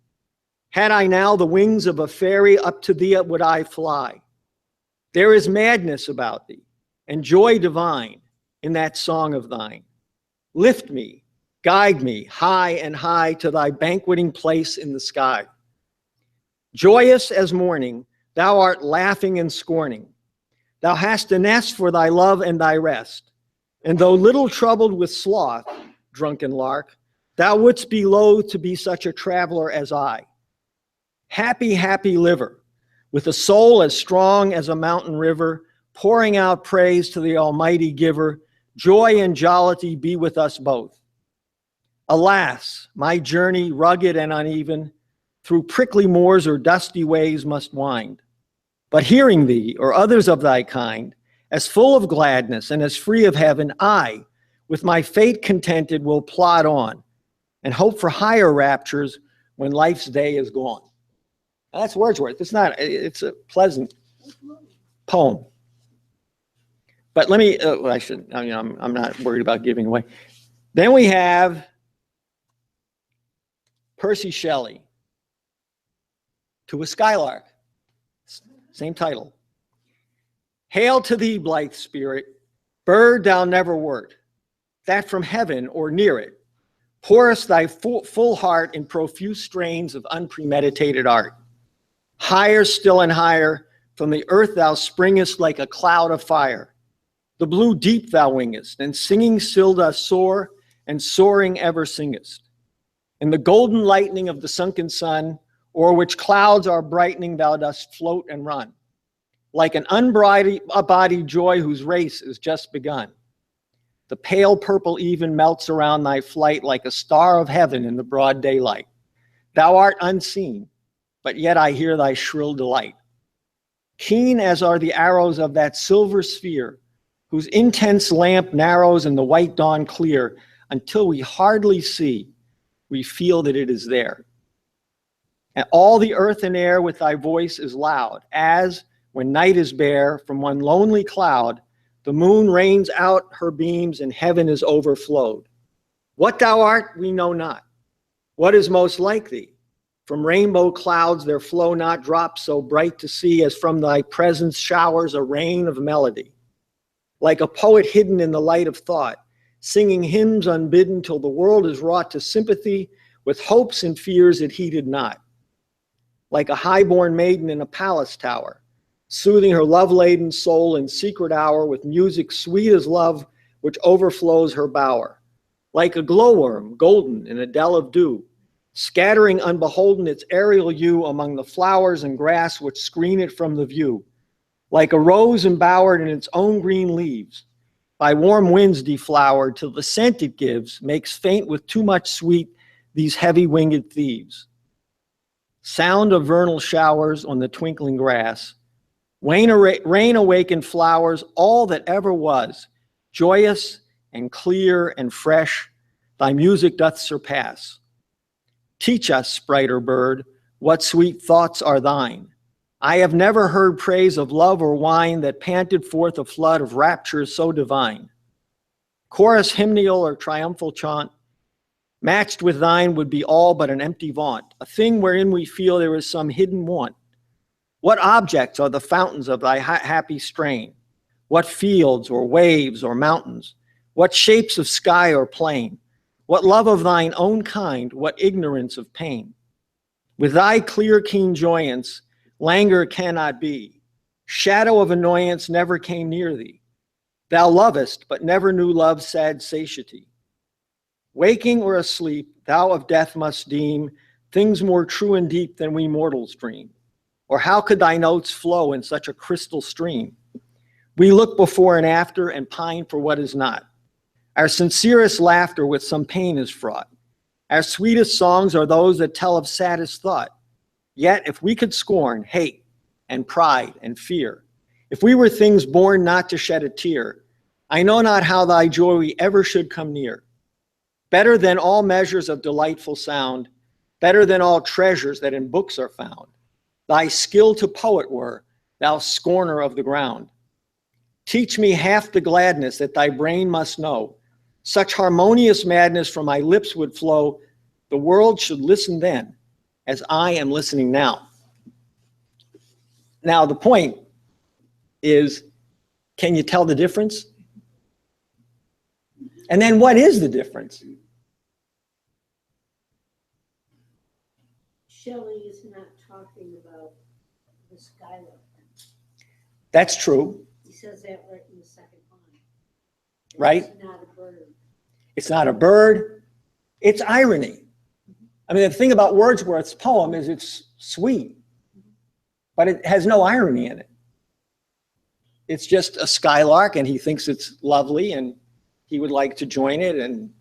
Had I now the wings of a fairy, up to thee would I fly. There is madness about thee, and joy divine in that song of thine. Lift me, guide me high and high to thy banqueting place in the sky. Joyous as morning, thou art laughing and scorning. Thou hast a nest for thy love and thy rest. And though little troubled with sloth, drunken lark, thou wouldst be loath to be such a traveler as I. Happy, happy liver, with a soul as strong as a mountain river, pouring out praise to the Almighty Giver, joy and jollity be with us both. Alas, my journey, rugged and uneven, through prickly moors or dusty ways must wind. But hearing thee, or others of thy kind, as full of gladness and as free of heaven, I, with my fate contented, will plod on and hope for higher raptures when life's day is gone. Now, that's Wordsworth. It's a pleasant poem. But let me, I'm not worried about giving away. Then we have Percy Shelley, To a Skylark. Same title. Hail to thee, blithe spirit, bird thou never wert, that from heaven or near it pourest thy full heart in profuse strains of unpremeditated art. Higher still and higher, from the earth thou springest like a cloud of fire. The blue deep thou wingest, and singing still dost soar, and soaring ever singest. In the golden lightning of the sunken sun, o'er which clouds are brightening, thou dost float and run, like an unbodied joy whose race is just begun. The pale purple even melts around thy flight like a star of heaven in the broad daylight. Thou art unseen, but yet I hear thy shrill delight. Keen as are the arrows of that silver sphere, whose intense lamp narrows in the white dawn clear, until we hardly see, we feel that it is there. And all the earth and air with thy voice is loud, as, when night is bare, from one lonely cloud, the moon rains out her beams and heaven is overflowed. What thou art, we know not. What is most like thee? From rainbow clouds there flow not drops so bright to see, as from thy presence showers a rain of melody. Like a poet hidden in the light of thought, singing hymns unbidden till the world is wrought to sympathy with hopes and fears it heeded not. Like a high-born maiden in a palace tower, soothing her love-laden soul in secret hour with music sweet as love which overflows her bower. Like a glowworm, golden in a dell of dew, scattering unbeholden its aerial hue among the flowers and grass which screen it from the view. Like a rose embowered in its own green leaves, by warm winds deflowered, till the scent it gives makes faint with too much sweet these heavy-winged thieves. Sound of vernal showers on the twinkling grass, rain-awakened flowers, all that ever was, joyous and clear and fresh, thy music doth surpass. Teach us, sprite or bird, what sweet thoughts are thine. I have never heard praise of love or wine that panted forth a flood of rapture so divine. Chorus, hymnal, or triumphal chaunt, matched with thine would be all but an empty vaunt, a thing wherein we feel there is some hidden want. What objects are the fountains of thy happy strain? What fields or waves or mountains? What shapes of sky or plain? What love of thine own kind? What ignorance of pain? With thy clear, keen joyance, languor cannot be. Shadow of annoyance never came near thee. Thou lovest, but never knew love's sad satiety. Waking or asleep, thou of death must deem things more true and deep than we mortals dream. Or how could thy notes flow in such a crystal stream? We look before and after and pine for what is not. Our sincerest laughter with some pain is fraught. Our sweetest songs are those that tell of saddest thought. Yet if we could scorn hate and pride and fear, if we were things born not to shed a tear, I know not how thy joy we ever should come near. Better than all measures of delightful sound, better than all treasures that in books are found, thy skill to poet were, thou scorner of the ground. Teach me half the gladness that thy brain must know. Such harmonious madness from my lips would flow, the world should listen then, as I am listening now. Now, the point is, can you tell the difference? And then what is the difference? Shelley is not talking about the skylark. That's true. He says that right in the second line. Right? It's not a bird. It's not a bird. It's irony. I mean, the thing about Wordsworth's poem is it's sweet, but it has no irony in it. It's just a skylark, and he thinks it's lovely, and he would like to join it, and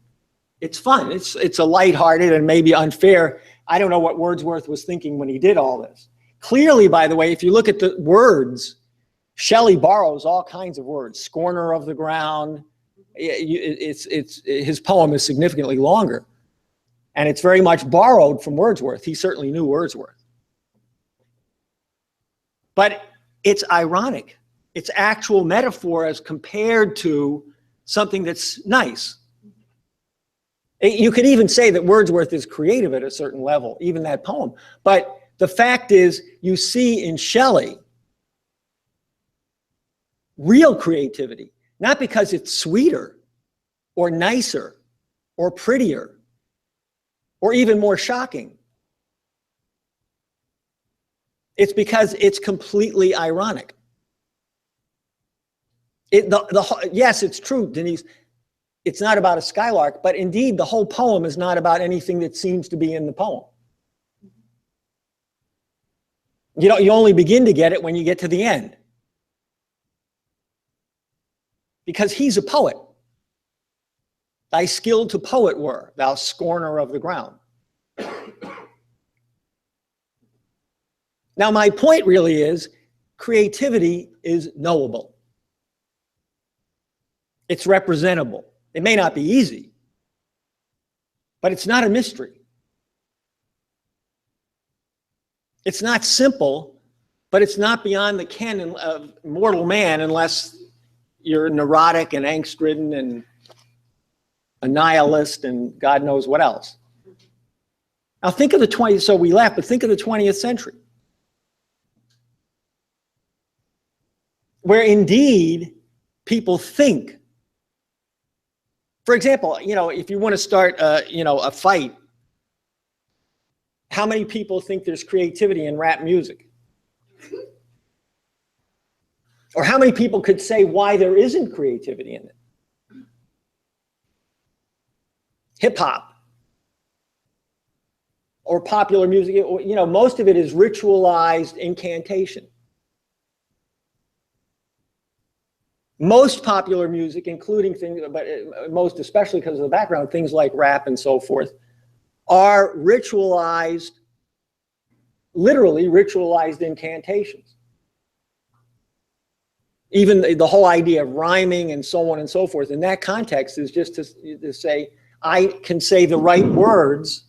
it's fun. It's a lighthearted and maybe unfair. I don't know what Wordsworth was thinking when he did all this. Clearly, by the way, if you look at the words, Shelley borrows all kinds of words. Scorner of the ground. His poem is significantly longer, and it's very much borrowed from Wordsworth. He certainly knew Wordsworth. But it's ironic. It's actual metaphor as compared to something that's nice. You could even say that Wordsworth is creative at a certain level, even that poem. But the fact is, you see in Shelley real creativity, not because it's sweeter or nicer or prettier or even more shocking. It's because it's completely ironic. Yes, it's true, Denise. It's not about a skylark, but indeed the whole poem is not about anything that seems to be in the poem. You only begin to get it when you get to the end. Because he's a poet. Thy skill to poet were, thou scorner of the ground. Now, my point really is creativity is knowable. It's representable. It may not be easy, but it's not a mystery. It's not simple, but it's not beyond the ken of mortal man unless you're neurotic and angst-ridden and a nihilist and God knows what else. Now think of the 20th, so we laugh, but think of the 20th century. Where indeed people think. For example, if you want to start, a fight, how many people think there's creativity in rap music? Or how many people could say why there isn't creativity in it? Hip hop or popular music, most of it is ritualized incantation. Most popular music, including things, but most especially because of the background, things like rap and so forth, are ritualized, literally ritualized incantations. Even the whole idea of rhyming and so on and so forth in that context is just to say, I can say the right words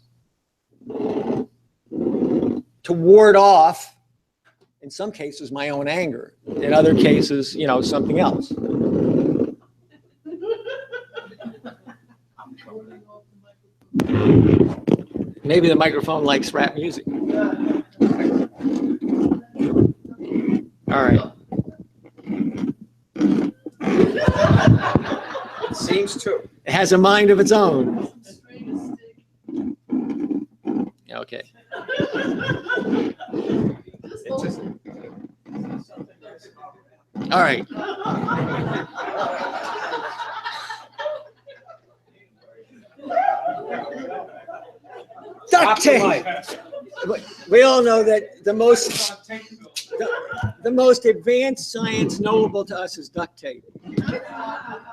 to ward off, in some cases, my own anger. In other cases, something else. Maybe the microphone likes rap music. All right. It seems to. It has a mind of its own. Okay. All right. Duct tape. We all know that the most advanced science knowable to us is duct tape.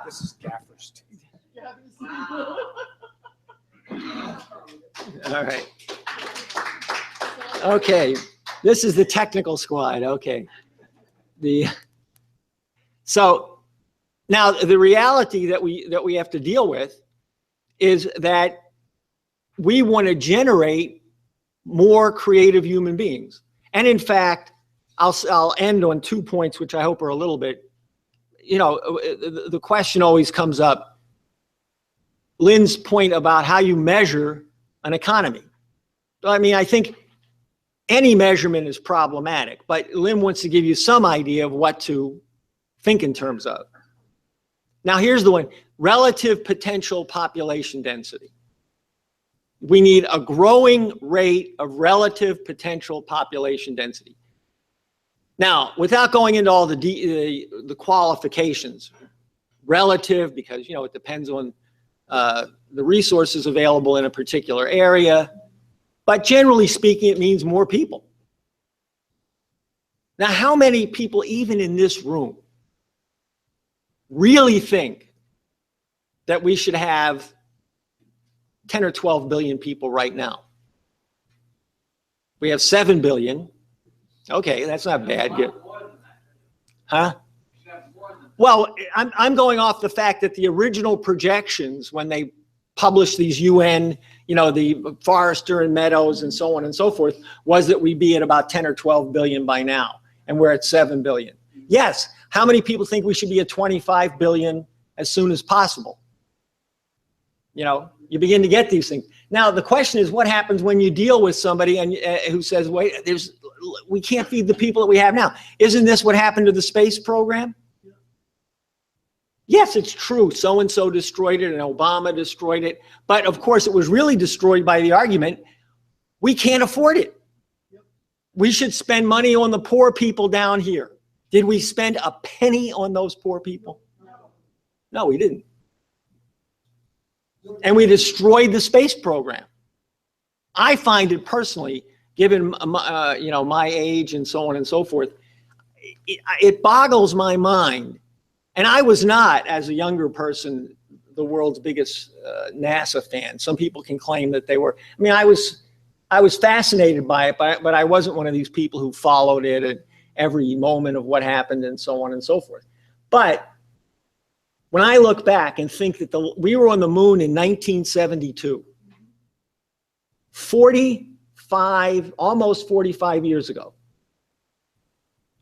This is gaffer's tape. All right. Okay. This is the technical squad. Okay. So now the reality that we have to deal with is that we want to generate more creative human beings. And in fact, I'll end on 2 points, which I hope are a little bit, the question always comes up. Lynn's point about how you measure an economy. I mean, I think any measurement is problematic, but Lynn wants to give you some idea of what to think in terms of. Now, here's the one, relative potential population density. We need a growing rate of relative potential population density. Now, without going into all the qualifications, relative, because, it depends on the resources available in a particular area, but generally speaking, it means more people. Now, how many people, even in this room, really think that we should have 10 or 12 billion people right now? We have 7 billion. Okay, that's not bad. Good. Huh? Well, I'm going off the fact that the original projections, when they published these UN, the Forrester and Meadows and so on and so forth, was that we'd be at about 10 or 12 billion by now, and we're at 7 billion. Yes, how many people think we should be at 25 billion as soon as possible? You begin to get these things. Now, the question is, what happens when you deal with somebody and who says, wait, we can't feed the people that we have now? Isn't this what happened to the space program? Yes, it's true. So-and-so destroyed it and Obama destroyed it. But of course, it was really destroyed by the argument, we can't afford it. We should spend money on the poor people down here. Did we spend a penny on those poor people? No, we didn't. And we destroyed the space program. I find it personally, given my age and so on and so forth, it boggles my mind. And I was not, as a younger person, the world's biggest NASA fan. Some people can claim that they were. I mean, I was fascinated by it, but I wasn't one of these people who followed it at every moment of what happened and so on and so forth. But when I look back and think that we were on the moon in 1972, almost 45 years ago.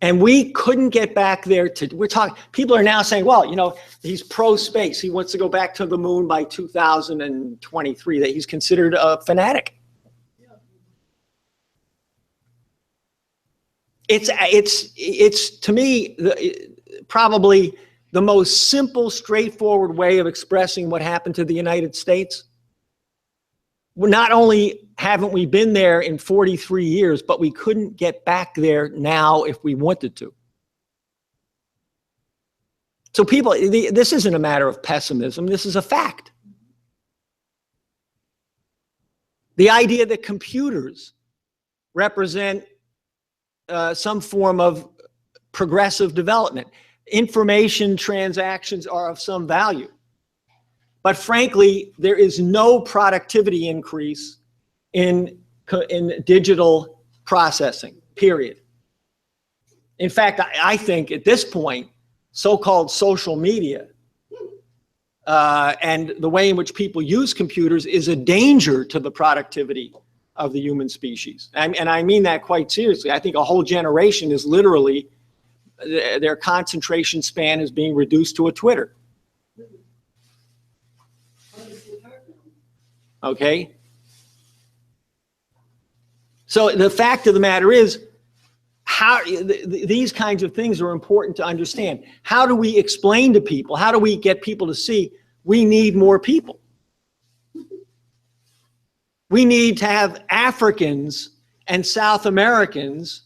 And we couldn't get back there people are now saying, well, he's pro-space. He wants to go back to the moon by 2023, that he's considered a fanatic. It's to me, probably the most simple, straightforward way of expressing what happened to the United States. Not only haven't we been there in 43 years, but we couldn't get back there now if we wanted to. So people, this isn't a matter of pessimism. This is a fact. The idea that computers represent some form of progressive development. Information transactions are of some value. But frankly, there is no productivity increase in digital processing, period. In fact, I think at this point, so-called social media and the way in which people use computers is a danger to the productivity of the human species. And I mean that quite seriously. I think a whole generation is literally, their concentration span is being reduced to a Twitter. Okay? So the fact of the matter is, these kinds of things are important to understand. How do we explain to people? How do we get people to see we need more people? We need to have Africans and South Americans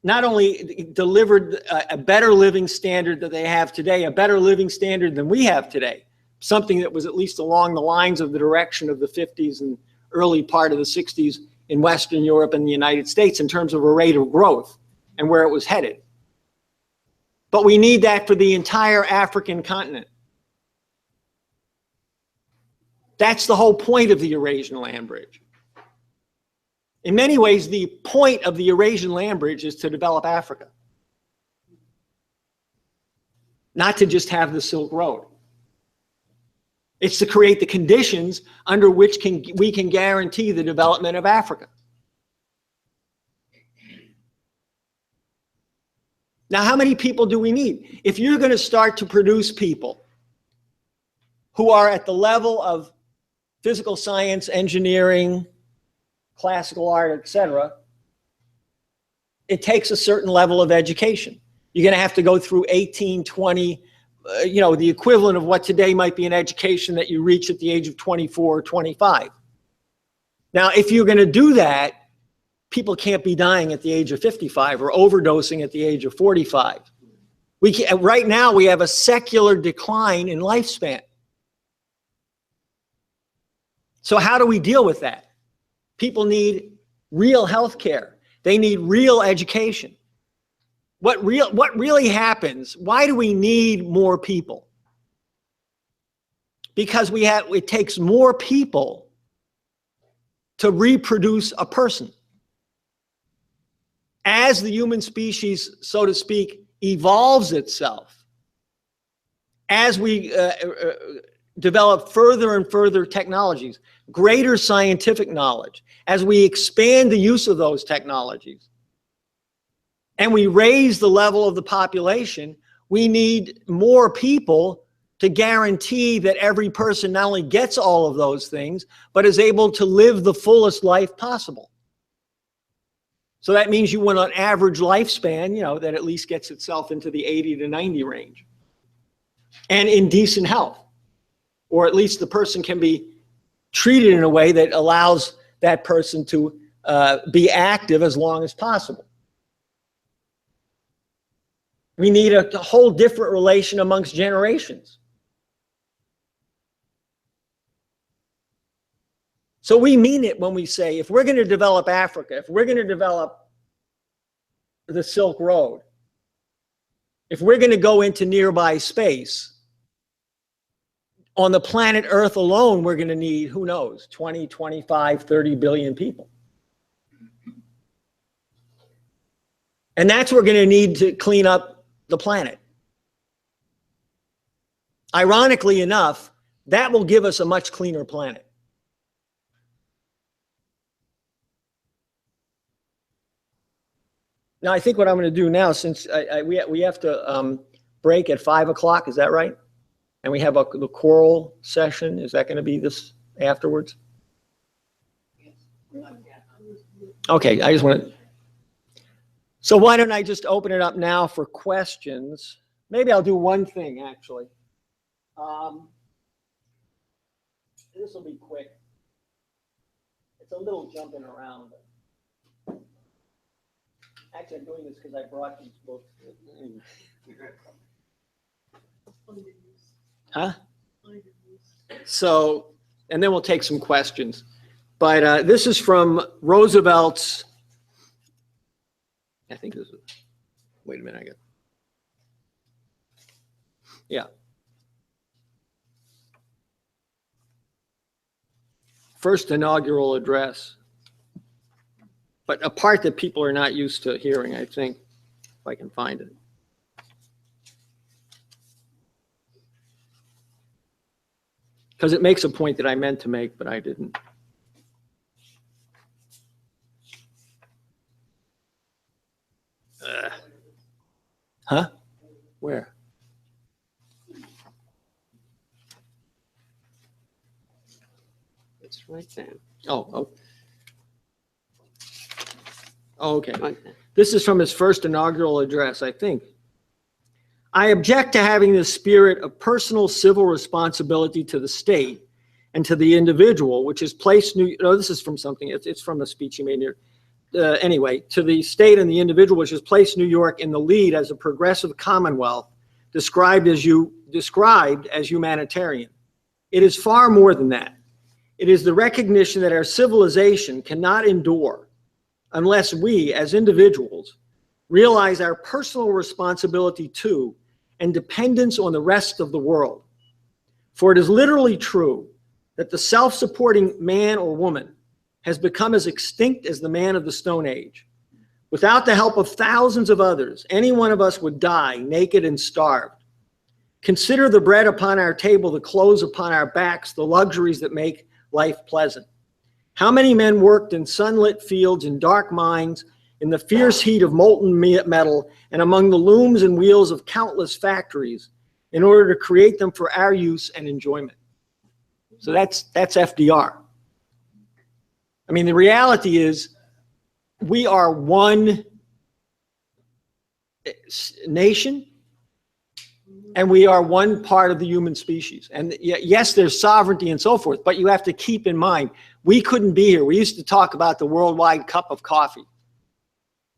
not only delivered a better living standard that they have today, a better living standard than we have today, something that was at least along the lines of the direction of the 50s and early part of the 60s in Western Europe and the United States in terms of a rate of growth and where it was headed. But we need that for the entire African continent. That's the whole point of the Eurasian land bridge. In many ways, the point of the Eurasian land bridge is to develop Africa, not to just have the Silk Road. It's to create the conditions under which we can guarantee the development of Africa. Now, how many people do we need? If you're going to start to produce people who are at the level of physical science, engineering, classical art, etc., it takes a certain level of education. You're going to have to go through 18, 20, the equivalent of what today might be an education that you reach at the age of 24 or 25. Now, if you're going to do that, people can't be dying at the age of 55 or overdosing at the age of 45. Right now, we have a secular decline in lifespan. So how do we deal with that? People need real health care. They need real education. What really happens? Why do we need more people? Because it takes more people to reproduce a person. As the human species, so to speak, evolves itself, as we develop further and further technologies, greater scientific knowledge, as we expand the use of those technologies, and we raise the level of the population, we need more people to guarantee that every person not only gets all of those things, but is able to live the fullest life possible. So that means you want an average lifespan, that at least gets itself into the 80 to 90 range. and in decent health, or at least the person can be treated in a way that allows that person to be active as long as possible. We need a whole different relation amongst generations. So we mean it when we say, if we're going to develop Africa, if we're going to develop the Silk Road, if we're going to go into nearby space, on the planet Earth alone, we're going to need, who knows, 20, 25, 30 billion people. And that's what we're going to need to clean up the planet. Ironically enough, that will give us a much cleaner planet. Now, I think what I'm going to do now, since we have to break at 5 o'clock, is that right? And we have the choral session. Is that going to be this afterwards? Okay, I just want to. So why don't I just open it up now for questions? Maybe I'll do one thing, actually. This will be quick. It's a little jumping around. Actually, I'm doing this because I brought these books. Huh? So, and then we'll take some questions. But this is from Roosevelt's, I think this is, wait a minute, I got, yeah. First inaugural address. But a part that people are not used to hearing, I think, if I can find it. Because it makes a point that I meant to make, but I didn't. Huh? Where? It's right there. Oh. Oh, okay. This is from his first inaugural address, I think. I object to having the spirit of personal civil responsibility to the state and to the individual, which is placed this is from something, it's from a speech he made here. Anyway, to the state and the individual, which has placed New York in the lead as a progressive commonwealth, described as humanitarian. It is far more than that. It is the recognition that our civilization cannot endure unless we, as individuals, realize our personal responsibility to and dependence on the rest of the world. For it is literally true that the self-supporting man or woman has become as extinct as the man of the Stone Age. Without the help of thousands of others, any one of us would die naked and starved. Consider the bread upon our table, the clothes upon our backs, the luxuries that make life pleasant. How many men worked in sunlit fields, in dark mines, in the fierce heat of molten metal, and among the looms and wheels of countless factories in order to create them for our use and enjoyment? So that's FDR. I mean, the reality is we are one nation, and we are one part of the human species. And yes, there's sovereignty and so forth, but you have to keep in mind, we couldn't be here. We used to talk about the worldwide cup of coffee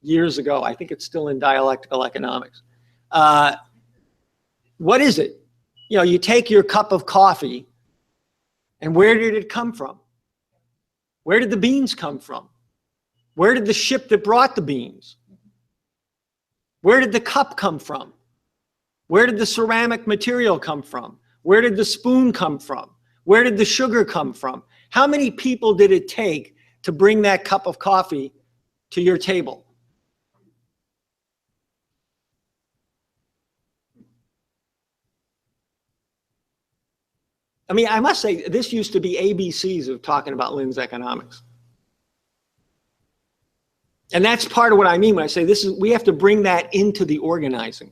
years ago. I think it's still in dialectical economics. What is it? You know, you take your cup of coffee, and where did it come from? Where did the beans come from? Where did the ship that brought the beans? Where did the cup come from? Where did the ceramic material come from? Where did the spoon come from? Where did the sugar come from? How many people did it take to bring that cup of coffee to your table? I mean, I must say, this used to be ABCs of talking about Lynn's economics. And that's part of what I mean when I say this is, we have to bring that into the organizing.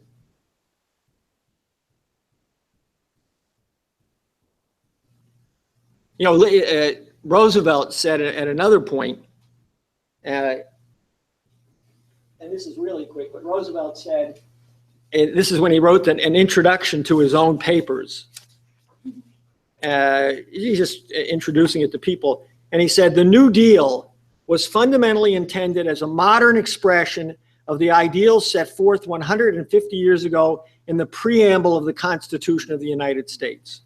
You know, Roosevelt said at another point, and this is really quick, but Roosevelt said, this is when he wrote an introduction to his own papers. He's just introducing it to people. And he said, the New Deal was fundamentally intended as a modern expression of the ideals set forth 150 years ago in the preamble of the Constitution of the United States.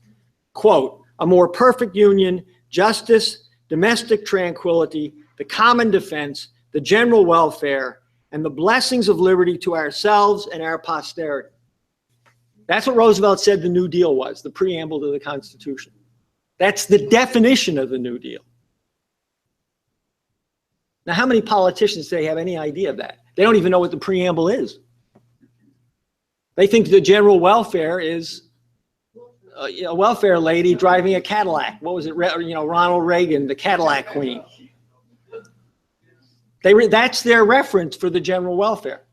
Quote, a more perfect union, justice, domestic tranquility, the common defense, the general welfare, and the blessings of liberty to ourselves and our posterity. That's what Roosevelt said the New Deal was, the preamble to the Constitution. That's the definition of the New Deal. Now, how many politicians today have any idea of that? They don't even know what the preamble is. They think the general welfare is a welfare lady driving a Cadillac. What was it? Ronald Reagan, the Cadillac Queen. That's their reference for the general welfare.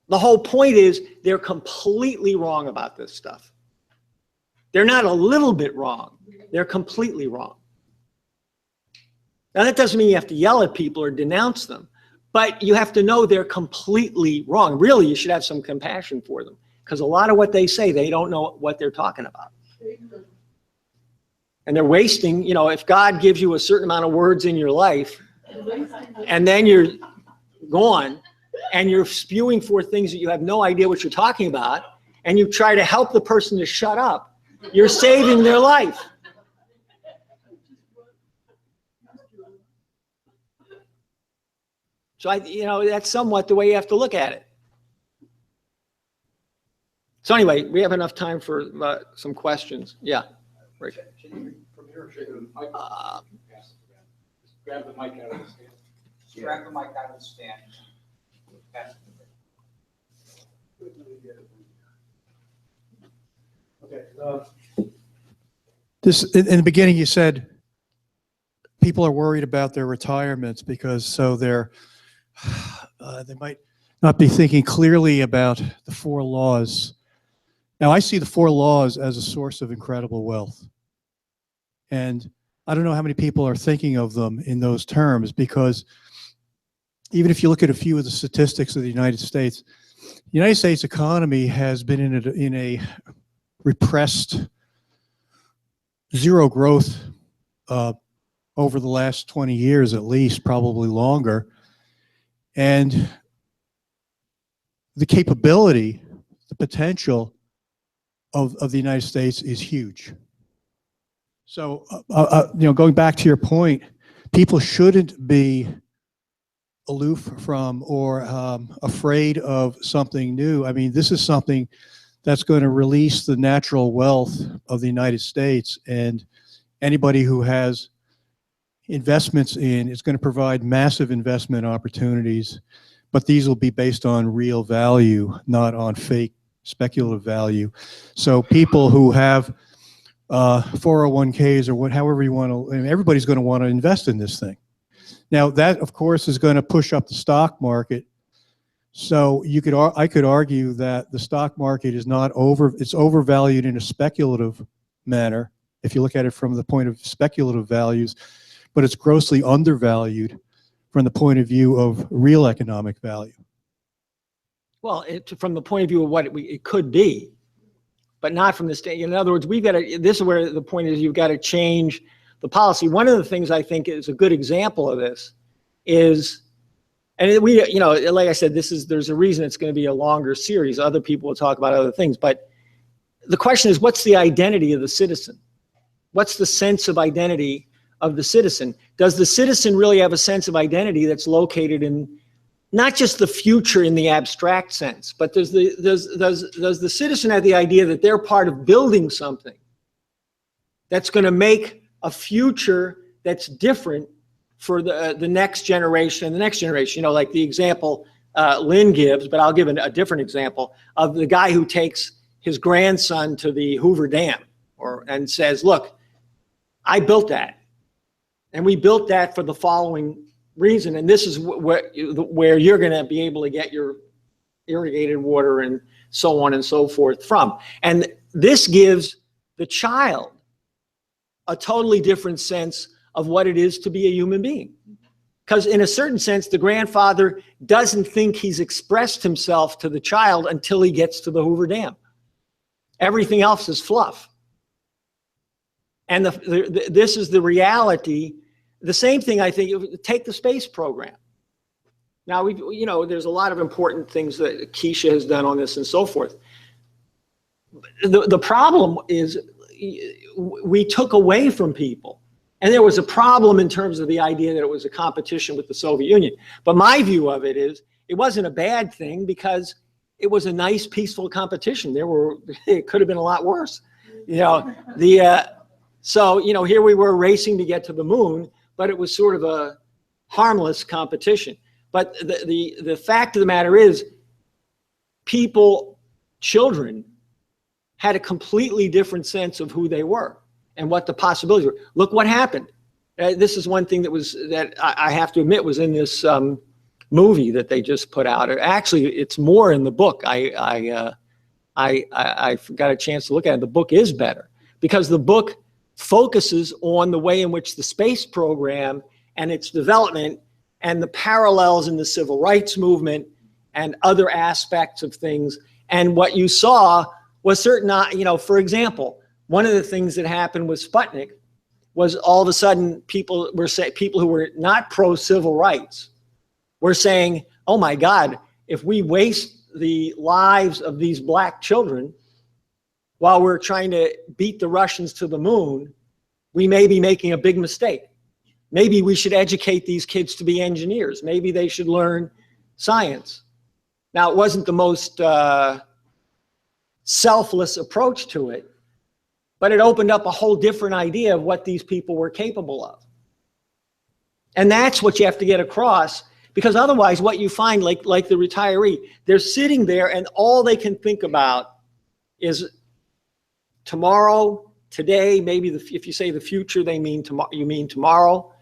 The whole point is they're completely wrong about this stuff. They're not a little bit wrong. They're completely wrong. Now, that doesn't mean you have to yell at people or denounce them, but you have to know they're completely wrong. Really, you should have some compassion for them, because a lot of what they say, they don't know what they're talking about. And they're wasting, if God gives you a certain amount of words in your life, and then you're gone, and you're spewing forth things that you have no idea what you're talking about, and you try to help the person to shut up, you're saving their life. So that's somewhat the way you have to look at it. So anyway, we have enough time for some questions. Yeah. Right. From here, just grab the mic out of the stand. Just grab the mic out of the stand. Pass it to me. Okay. In the beginning, you said people are worried about their retirements because they might not be thinking clearly about the 4 laws. Now, I see the 4 laws as a source of incredible wealth. And I don't know how many people are thinking of them in those terms, because even if you look at a few of the statistics of the United States economy has been in a repressed zero growth over the last 20 years at least, probably longer. And the capability, the potential of the United States is huge. So, going back to your point, people shouldn't be aloof from or afraid of something new. I mean, this is something that's going to release the natural wealth of the United States, and anybody who has investments in it's going to provide massive investment opportunities, but these will be based on real value, not on fake speculative value. So people who have 401ks or however you want to, everybody's going to want to invest in this thing. Now that, of course, is going to push up the stock market. So I could argue that the stock market is it's overvalued in a speculative manner, if you look at it from the point of speculative values, but it's grossly undervalued from the point of view of real economic value. Well, from the point of view of what it could be, but not from the state. In other words, this is where the point is, you've got to change the policy. One of the things I think is a good example of this is, and like I said, there's a reason it's going to be a longer series. Other people will talk about other things, but the question is, what's the identity of the citizen? What's the sense of identity of the citizen? Does the citizen really have a sense of identity that's located in not just the future in the abstract sense, but does the citizen have the idea that they're part of building something that's going to make a future that's different for the next generation and the next generation? Like the example Lynn gives, but I'll give a different example of the guy who takes his grandson to the Hoover Dam and says, look, I built that. And we built that for the following reason, and this is where you're going to be able to get your irrigated water and so on and so forth from. And this gives the child a totally different sense of what it is to be a human being. Because in a certain sense, the grandfather doesn't think he's expressed himself to the child until he gets to the Hoover Dam. Everything else is fluff. And this is the reality. The same thing, I think, take the space program. Now, there's a lot of important things that Keisha has done on this and so forth. The problem is we took away from people. And there was a problem in terms of the idea that it was a competition with the Soviet Union. But my view of it is it wasn't a bad thing because it was a nice, peaceful competition. It could have been a lot worse. So, here we were racing to get to the moon, but it was sort of a harmless competition. But the fact of the matter is children had a completely different sense of who they were and what the possibilities were. Look what happened. This is one thing that I have to admit was in this movie that they just put out. Actually, it's more in the book. I got a chance to look at it. The book is better because the book focuses on the way in which the space program and its development and the parallels in the civil rights movement and other aspects of things. And what you saw was certain, for example, one of the things that happened with Sputnik was all of a sudden people who were not pro-civil rights were saying, oh my God, if we waste the lives of these black children while we're trying to beat the Russians to the moon, we may be making a big mistake. Maybe we should educate these kids to be engineers. Maybe they should learn science. Now, it wasn't the most selfless approach to it, but it opened up a whole different idea of what these people were capable of. And that's what you have to get across, because otherwise what you find, like the retiree, they're sitting there and all they can think about is tomorrow, today, maybe if you say the future, you mean tomorrow.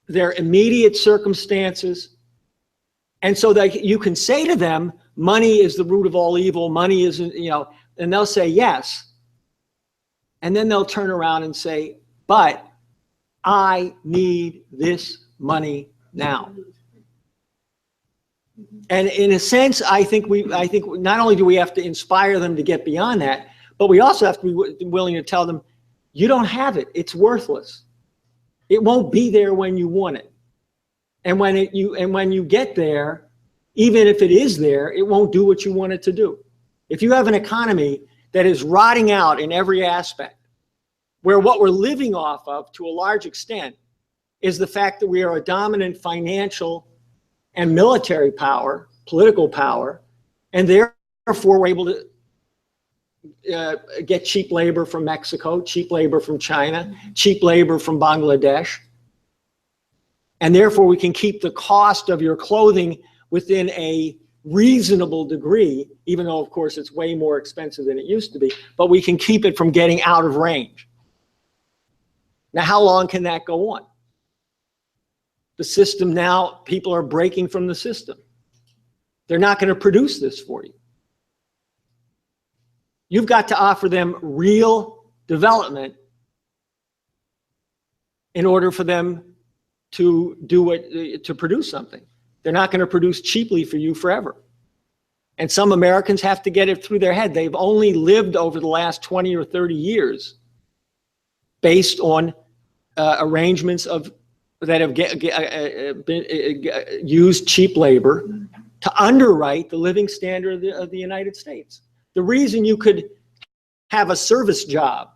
Their immediate circumstances. And so that you can say to them, money is the root of all evil, money isn't, and they'll say yes. And then they'll turn around and say, but I need this money now. And in a sense, I think not only do we have to inspire them to get beyond that, but we also have to be willing to tell them, you don't have it, it's worthless. It won't be there when you want it. And when you get there, even if it is there, it won't do what you want it to do. If you have an economy that is rotting out in every aspect, where what we're living off of to a large extent is the fact that we are a dominant financial and military power, political power, and therefore we're able to get cheap labor from Mexico, cheap labor from China, cheap labor from Bangladesh. And therefore we can keep the cost of your clothing within a reasonable degree, even though of course it's way more expensive than it used to be, but we can keep it from getting out of range. Now, how long can that go on? The system now, people are breaking from the system. They're not going to produce this for you. You've got to offer them real development in order for them to to produce something. They're not going to produce cheaply for you forever. And some Americans have to get it through their head. They've only lived over the last 20 or 30 years based on arrangements that have used cheap labor to underwrite the living standard of the United States. The reason you could have a service job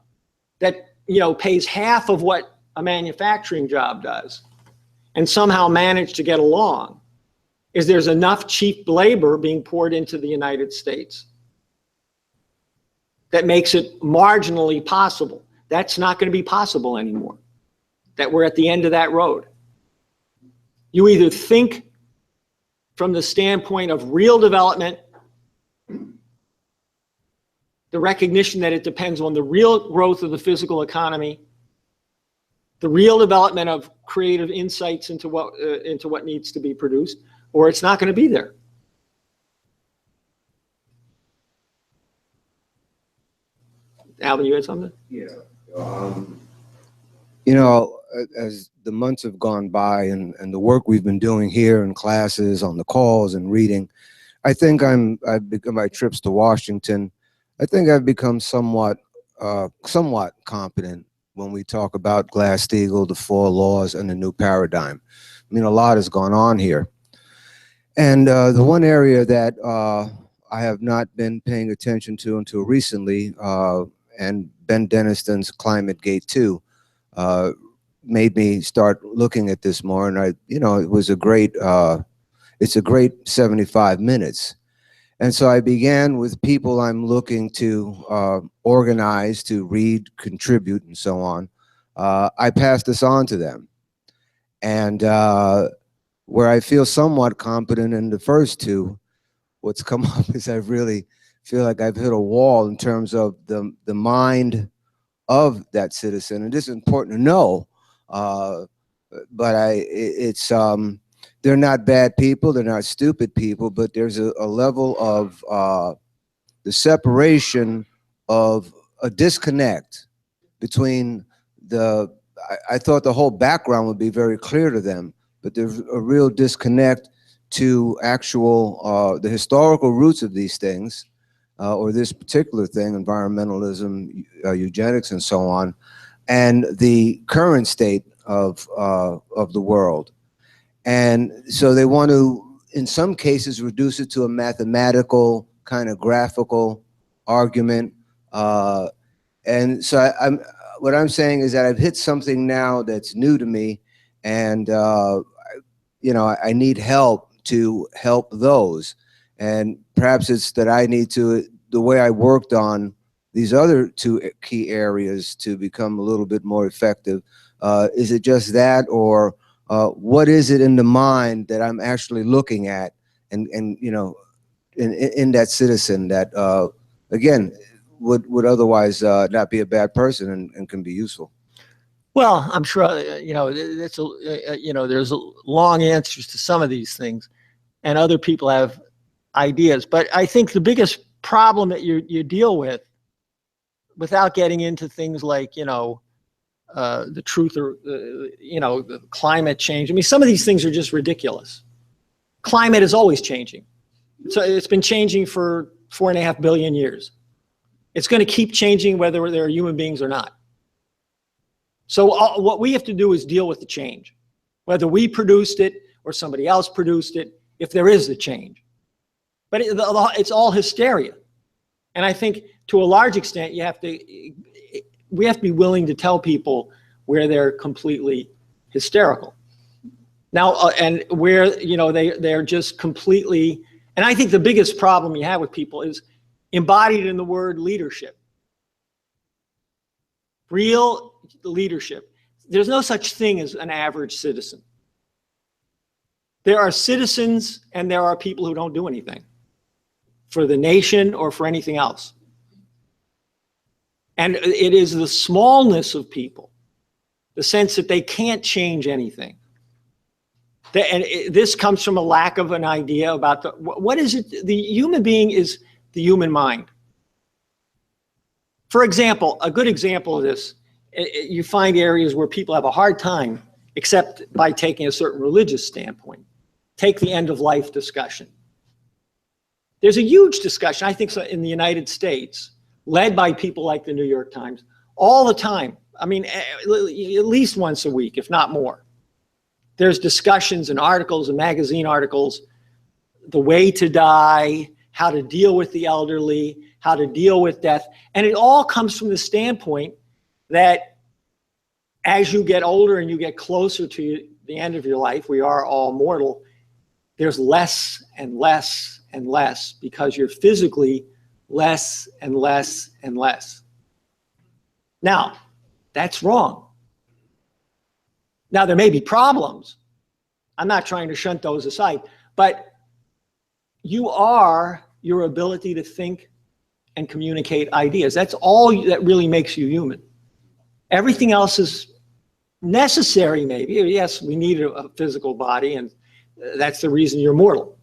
that pays half of what a manufacturing job does and somehow manage to get along is there's enough cheap labor being poured into the United States that makes it marginally possible. That's not going to be possible anymore, that we're at the end of that road. You either think from the standpoint of real development, the recognition that it depends on the real growth of the physical economy, the real development of creative insights into what needs to be produced, or it's not going to be there. Alvin, you had something? Yeah. as the months have gone by and the work we've been doing here in classes, on the calls and reading, I think I've become, my trips to Washington, I think I've become somewhat competent when we talk about Glass-Steagall, the four laws, and the new paradigm. I mean, a lot has gone on here. And the one area that I have not been paying attention to until recently, and Ben Deniston's Climate Gate 2 made me start looking at this more. And it was a great, it's a great 75 minutes. And so I began with people I'm looking to organize, to read, contribute, and so on. I passed this on to them. And where I feel somewhat competent in the first two, what's come up is I really feel like I've hit a wall in terms of the mind of that citizen. And this is important to know, but they're not bad people, they're not stupid people, but there's a level of the separation of a disconnect between I thought the whole background would be very clear to them, but there's a real disconnect to actual, the historical roots of these things, or this particular thing, environmentalism, eugenics, and so on, and the current state of the world. And so they want to, in some cases, reduce it to a mathematical kind of graphical argument. And so what I'm saying is that I've hit something now that's new to me, and I need help to help those. And perhaps it's that I need to, the way I worked on these other two key areas to become a little bit more effective. Is it just that, or what is it in the mind that I'm actually looking at, and in that citizen that again would otherwise not be a bad person and can be useful? Well, I'm sure, there's long answers to some of these things, and other people have ideas. But I think the biggest problem that you deal with, without getting into things like, the truth or, the climate change. I mean, some of these things are just ridiculous. Climate is always changing. So it's been changing for 4.5 billion years. It's going to keep changing whether there are human beings or not. So what we have to do is deal with the change, whether we produced it or somebody else produced it, if there is a change. But it's all hysteria. And I think to a large extent, we have to be willing to tell people where they're completely hysterical. Now, and where, they're just completely, and I think the biggest problem you have with people is embodied in the word leadership. Real leadership. There's no such thing as an average citizen. There are citizens and there are people who don't do anything for the nation or for anything else. And it is the smallness of people, the sense that they can't change anything. And this comes from a lack of an idea about what is it? The human being is the human mind. For example, a good example of this, you find areas where people have a hard time, except by taking a certain religious standpoint. Take the end of life discussion. There's a huge discussion, I think, in the United States, led by people like the New York Times, all the time. I mean, at least once a week, if not more. There's discussions and articles and magazine articles, the way to die, how to deal with the elderly, how to deal with death. And it all comes from the standpoint that as you get older and you get closer to the end of your life, we are all mortal, there's less and less and less because you're physically less and less and less. Now, that's wrong. Now, there may be problems. I'm not trying to shunt those aside, but you are your ability to think and communicate ideas. That's all that really makes you human. Everything else is necessary, maybe. Yes, we need a physical body, and that's the reason you're mortal.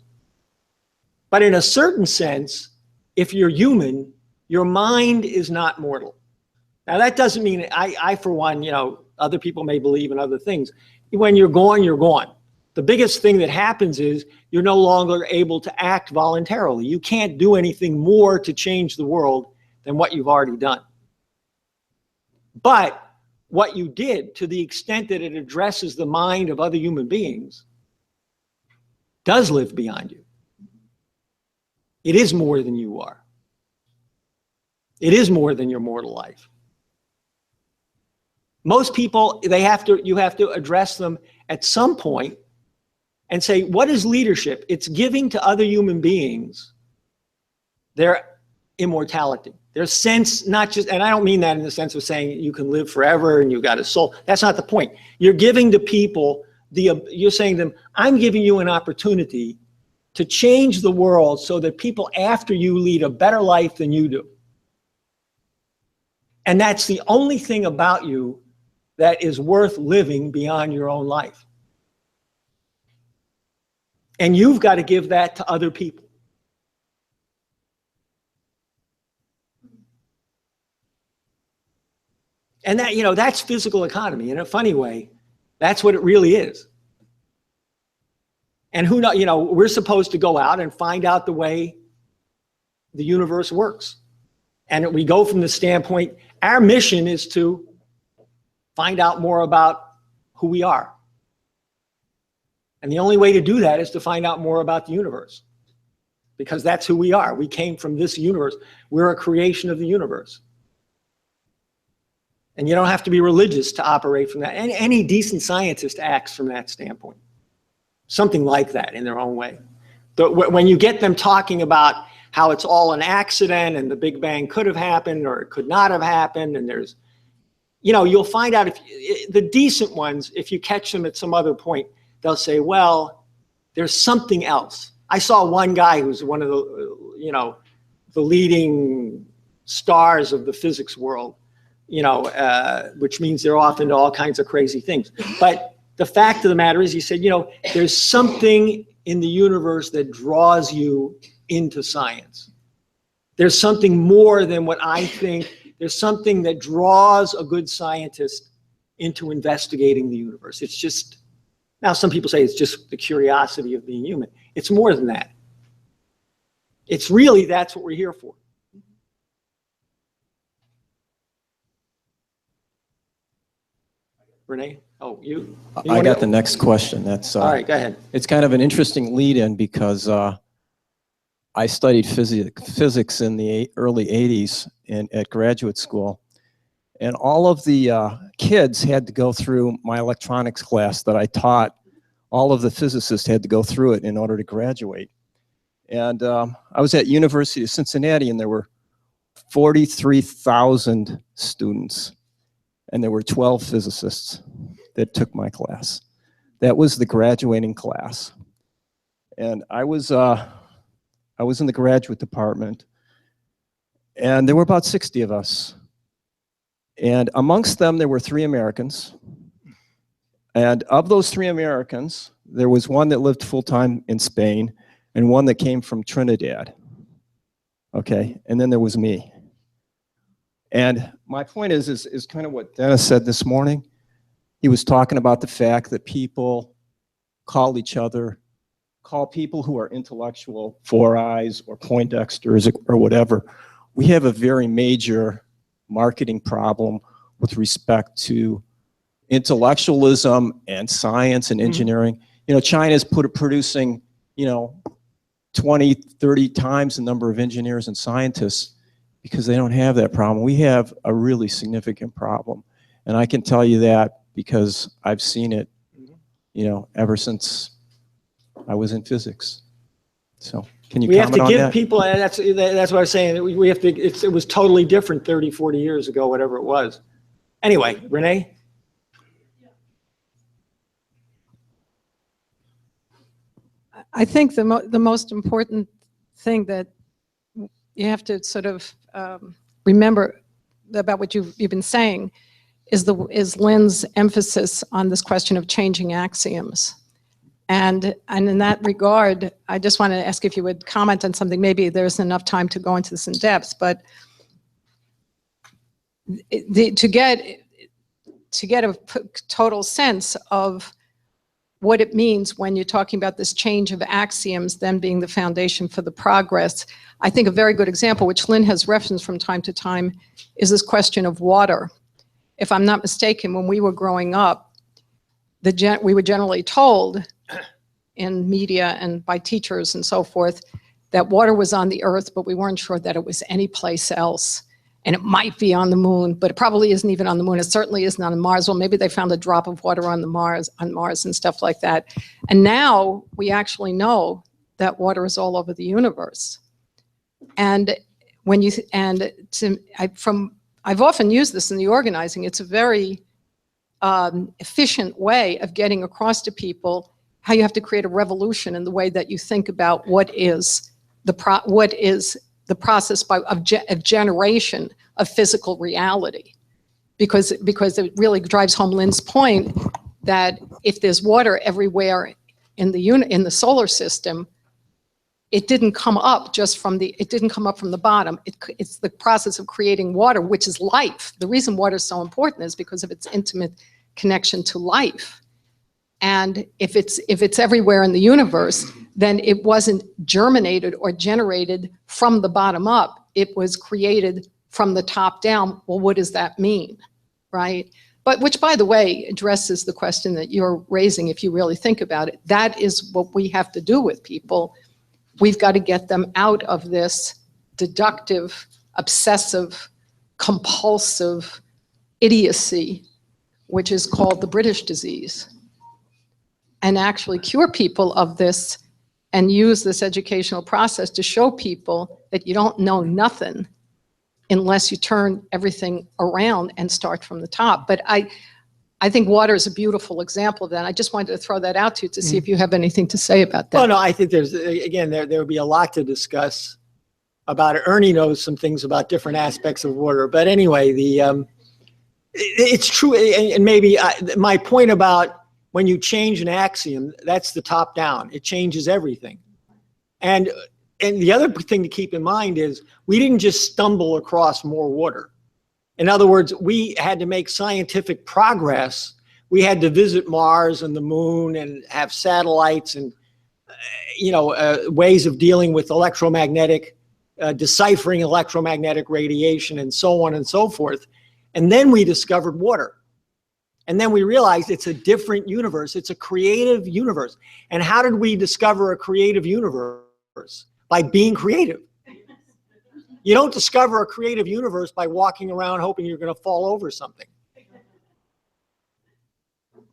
But in a certain sense, if you're human, your mind is not mortal. Now, that doesn't mean I for one, Other people may believe in other things. When you're gone, you're gone. The biggest thing that happens is you're no longer able to act voluntarily. You can't do anything more to change the world than what you've already done. But what you did, to the extent that it addresses the mind of other human beings, does live beyond you. It is more than you are. It is more than your mortal life. Most people, you have to address them at some point and say, what is leadership? It's giving to other human beings their immortality, their sense, not just, and I don't mean that in the sense of saying you can live forever and you've got a soul. That's not the point. You're giving to people, you're saying to them, I'm giving you an opportunity to change the world so that people after you lead a better life than you do. And that's the only thing about you that is worth living beyond your own life. And you've got to give that to other people. And that, that's physical economy. In a funny way, that's what it really is. And who knows, we're supposed to go out and find out the way the universe works. And we go from the standpoint, our mission is to find out more about who we are. And the only way to do that is to find out more about the universe, because that's who we are. We came from this universe. We're a creation of the universe. And you don't have to be religious to operate from that. And any decent scientist acts from that standpoint. Something like that in their own way. But when you get them talking about how it's all an accident and the Big Bang could have happened or it could not have happened, and there's, you'll find out if the decent ones, if you catch them at some other point, they'll say, well, there's something else. I saw one guy who's one of the, the leading stars of the physics world, which means they're off into all kinds of crazy things. But the fact of the matter is, he said, there's something in the universe that draws you into science. There's something more than what I think. There's something that draws a good scientist into investigating the universe. It's just, now some people say it's just the curiosity of being human. It's more than that. It's really, that's what we're here for. Renee? Oh, you I got the next question. That's all right, go ahead. It's kind of an interesting lead-in because I studied physics in the early 80s at graduate school. And all of the kids had to go through my electronics class that I taught. All of the physicists had to go through it in order to graduate. And I was at University of Cincinnati, and there were 43,000 students. And there were 12 physicists that took my class. That was the graduating class. And I was in the graduate department, and there were about 60 of us. And amongst them, there were 3 Americans. And of those 3 Americans, there was one that lived full-time in Spain and one that came from Trinidad. Okay, and then there was me. And my point is kind of what Dennis said this morning. He was talking about the fact that people call people who are intellectual Four Eyes or Poindexters or whatever. We have a very major marketing problem with respect to intellectualism and science and engineering. China's producing, 20, 30 times the number of engineers and scientists because they don't have that problem. We have a really significant problem. And I can tell you that because I've seen it, ever since I was in physics. So can you comment on that? We have to give people, and that's what I was saying, we have to, it was totally different 30, 40 years ago, whatever it was. Anyway, Renee? I think the most important thing that you have to sort of remember about what you've been saying is Lynn's emphasis on this question of changing axioms. And in that regard, I just want to ask if you would comment on something. Maybe there isn't enough time to go into this in to to get a total sense of what it means when you're talking about this change of axioms then being the foundation for the progress. I think a very good example, which Lynn has referenced from time to time, is this question of water. If I'm not mistaken, when we were growing up, we were generally told in media and by teachers and so forth that water was on the earth, but we weren't sure that it was any place else. And it might be on the moon, but it probably isn't even on the moon. It certainly isn't on Mars. Well, maybe they found a drop of water on Mars and stuff like that. And now we actually know that water is all over the universe. And when you I've often used this in the organizing. It's a very efficient way of getting across to people how you have to create a revolution in the way that you think about what is the process of generation of physical reality, because it really drives home Lynn's point that if there's water everywhere in the solar system, it didn't come up from the bottom. It's the process of creating water, which is life. The reason water is so important is because of its intimate connection to life. And if it's everywhere in the universe, then it wasn't germinated or generated from the bottom up. It was created from the top down. Well, what does that mean, right? But which, by the way, addresses the question that you're raising if you really think about it. That is what we have to do with people. We've got to get them out of this deductive, obsessive, compulsive idiocy, which is called the British disease, and actually cure people of this and use this educational process to show people that you don't know nothing unless you turn everything around and start from the top. But I think water is a beautiful example of that. I just wanted to throw that out to you to see if you have anything to say about that. Well, no, I think there would be a lot to discuss about it. Ernie knows some things about different aspects of water. But anyway, it's true. And maybe my point about when you change an axiom, that's the top down. It changes everything. And the other thing to keep in mind is we didn't just stumble across more water. In other words, we had to make scientific progress. We had to visit Mars and the moon and have satellites and, ways of dealing with electromagnetic, deciphering electromagnetic radiation and so on and so forth. And then we discovered water. And then we realized it's a different universe. It's a creative universe. And how did we discover a creative universe? By being creative. You don't discover a creative universe by walking around hoping you're going to fall over something.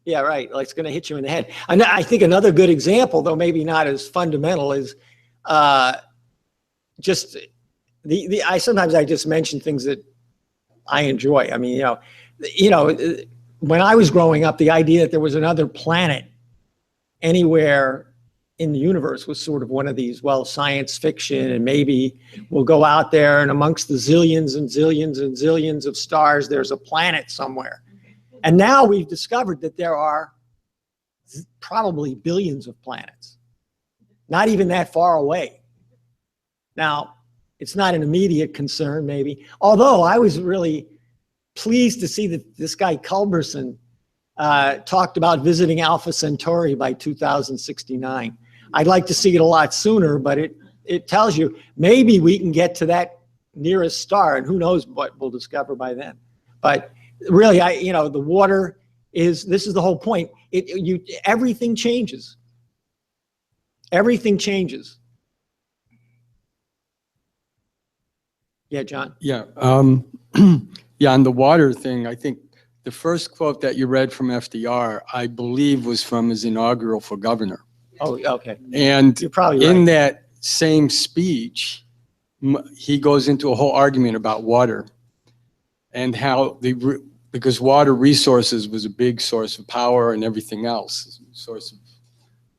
Yeah, right. Like it's going to hit you in the head. And I think another good example, though maybe not as fundamental, is just sometimes I just mention things that I enjoy. I mean, when I was growing up, the idea that there was another planet anywhere in the universe was sort of one of these, science fiction, and maybe we'll go out there and amongst the zillions and zillions and zillions of stars, there's a planet somewhere. And now we've discovered that there are probably billions of planets, not even that far away. Now, it's not an immediate concern, maybe, although I was really pleased to see that this guy Culberson talked about visiting Alpha Centauri by 2069. I'd like to see it a lot sooner, but it tells you maybe we can get to that nearest star, and who knows what we'll discover by then. But really, the water this is the whole point. Everything changes. Everything changes. Yeah, John. Yeah. Yeah, on the water thing, I think the first quote that you read from FDR, I believe, was from his inaugural for governor. Oh, okay. And you're probably in right. that same speech, he goes into a whole argument about water and how because water resources was a big source of power and everything else, source of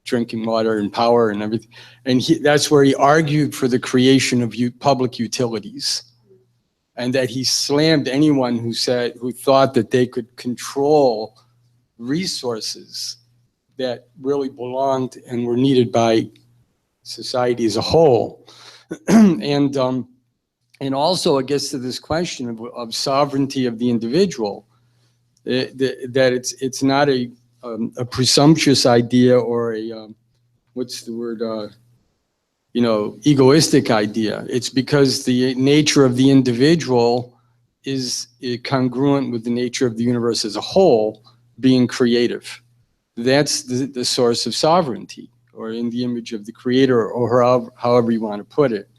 drinking water and power and everything. And that's where he argued for the creation of public utilities. And that he slammed anyone who thought that they could control resources that really belonged and were needed by society as a whole. And also it gets to this question of sovereignty of the individual. that it's not a presumptuous idea or a what's the word, egoistic idea. It's because the nature of the individual is congruent with the nature of the universe as a whole being creative. That's the source of sovereignty, or in the image of the creator, or however you want to put it.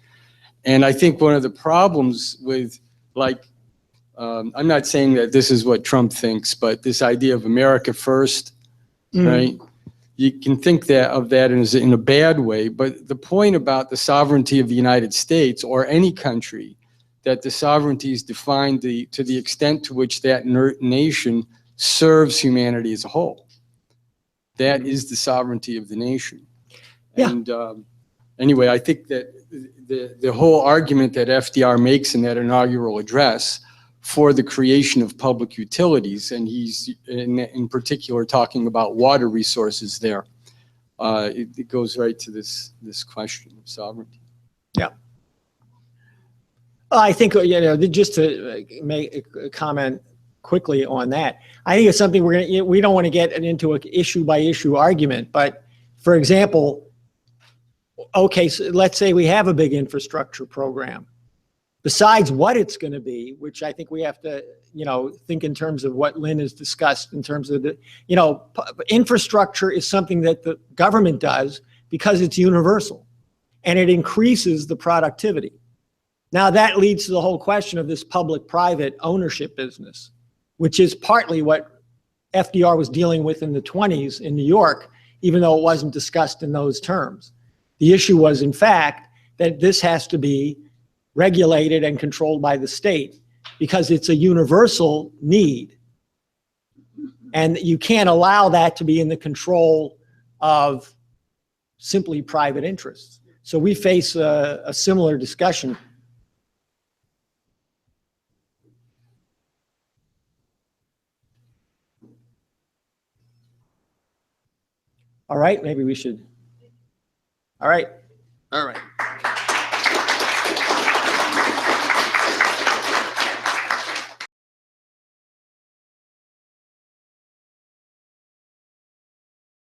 And I think one of the problems with, like, I'm not saying that this is what Trump thinks, but this idea of America first, right? You can think of that in a bad way, but the point about the sovereignty of the United States or any country, that the sovereignty is defined to the extent to which that nation serves humanity as a whole. That is the sovereignty of the nation. Yeah. And anyway, I think that the whole argument that FDR makes in that inaugural address for the creation of public utilities, and he's in particular talking about water resources there, it goes right to this question of sovereignty. Yeah. I think, just to make a comment quickly on that, I think it's something we don't want to get into an issue by issue argument, but for example, okay, so let's say we have a big infrastructure program. Besides what it's going to be, which I think we have to, think in terms of what Lynn has discussed in terms of the, infrastructure is something that the government does because it's universal and it increases the productivity. Now that leads to the whole question of this public-private ownership business, which is partly what FDR was dealing with in the 20s in New York, even though it wasn't discussed in those terms. The issue was, in fact, that this has to be regulated and controlled by the state because it's a universal need. And you can't allow that to be in the control of simply private interests. So we face a similar discussion. All right, maybe we should. All right.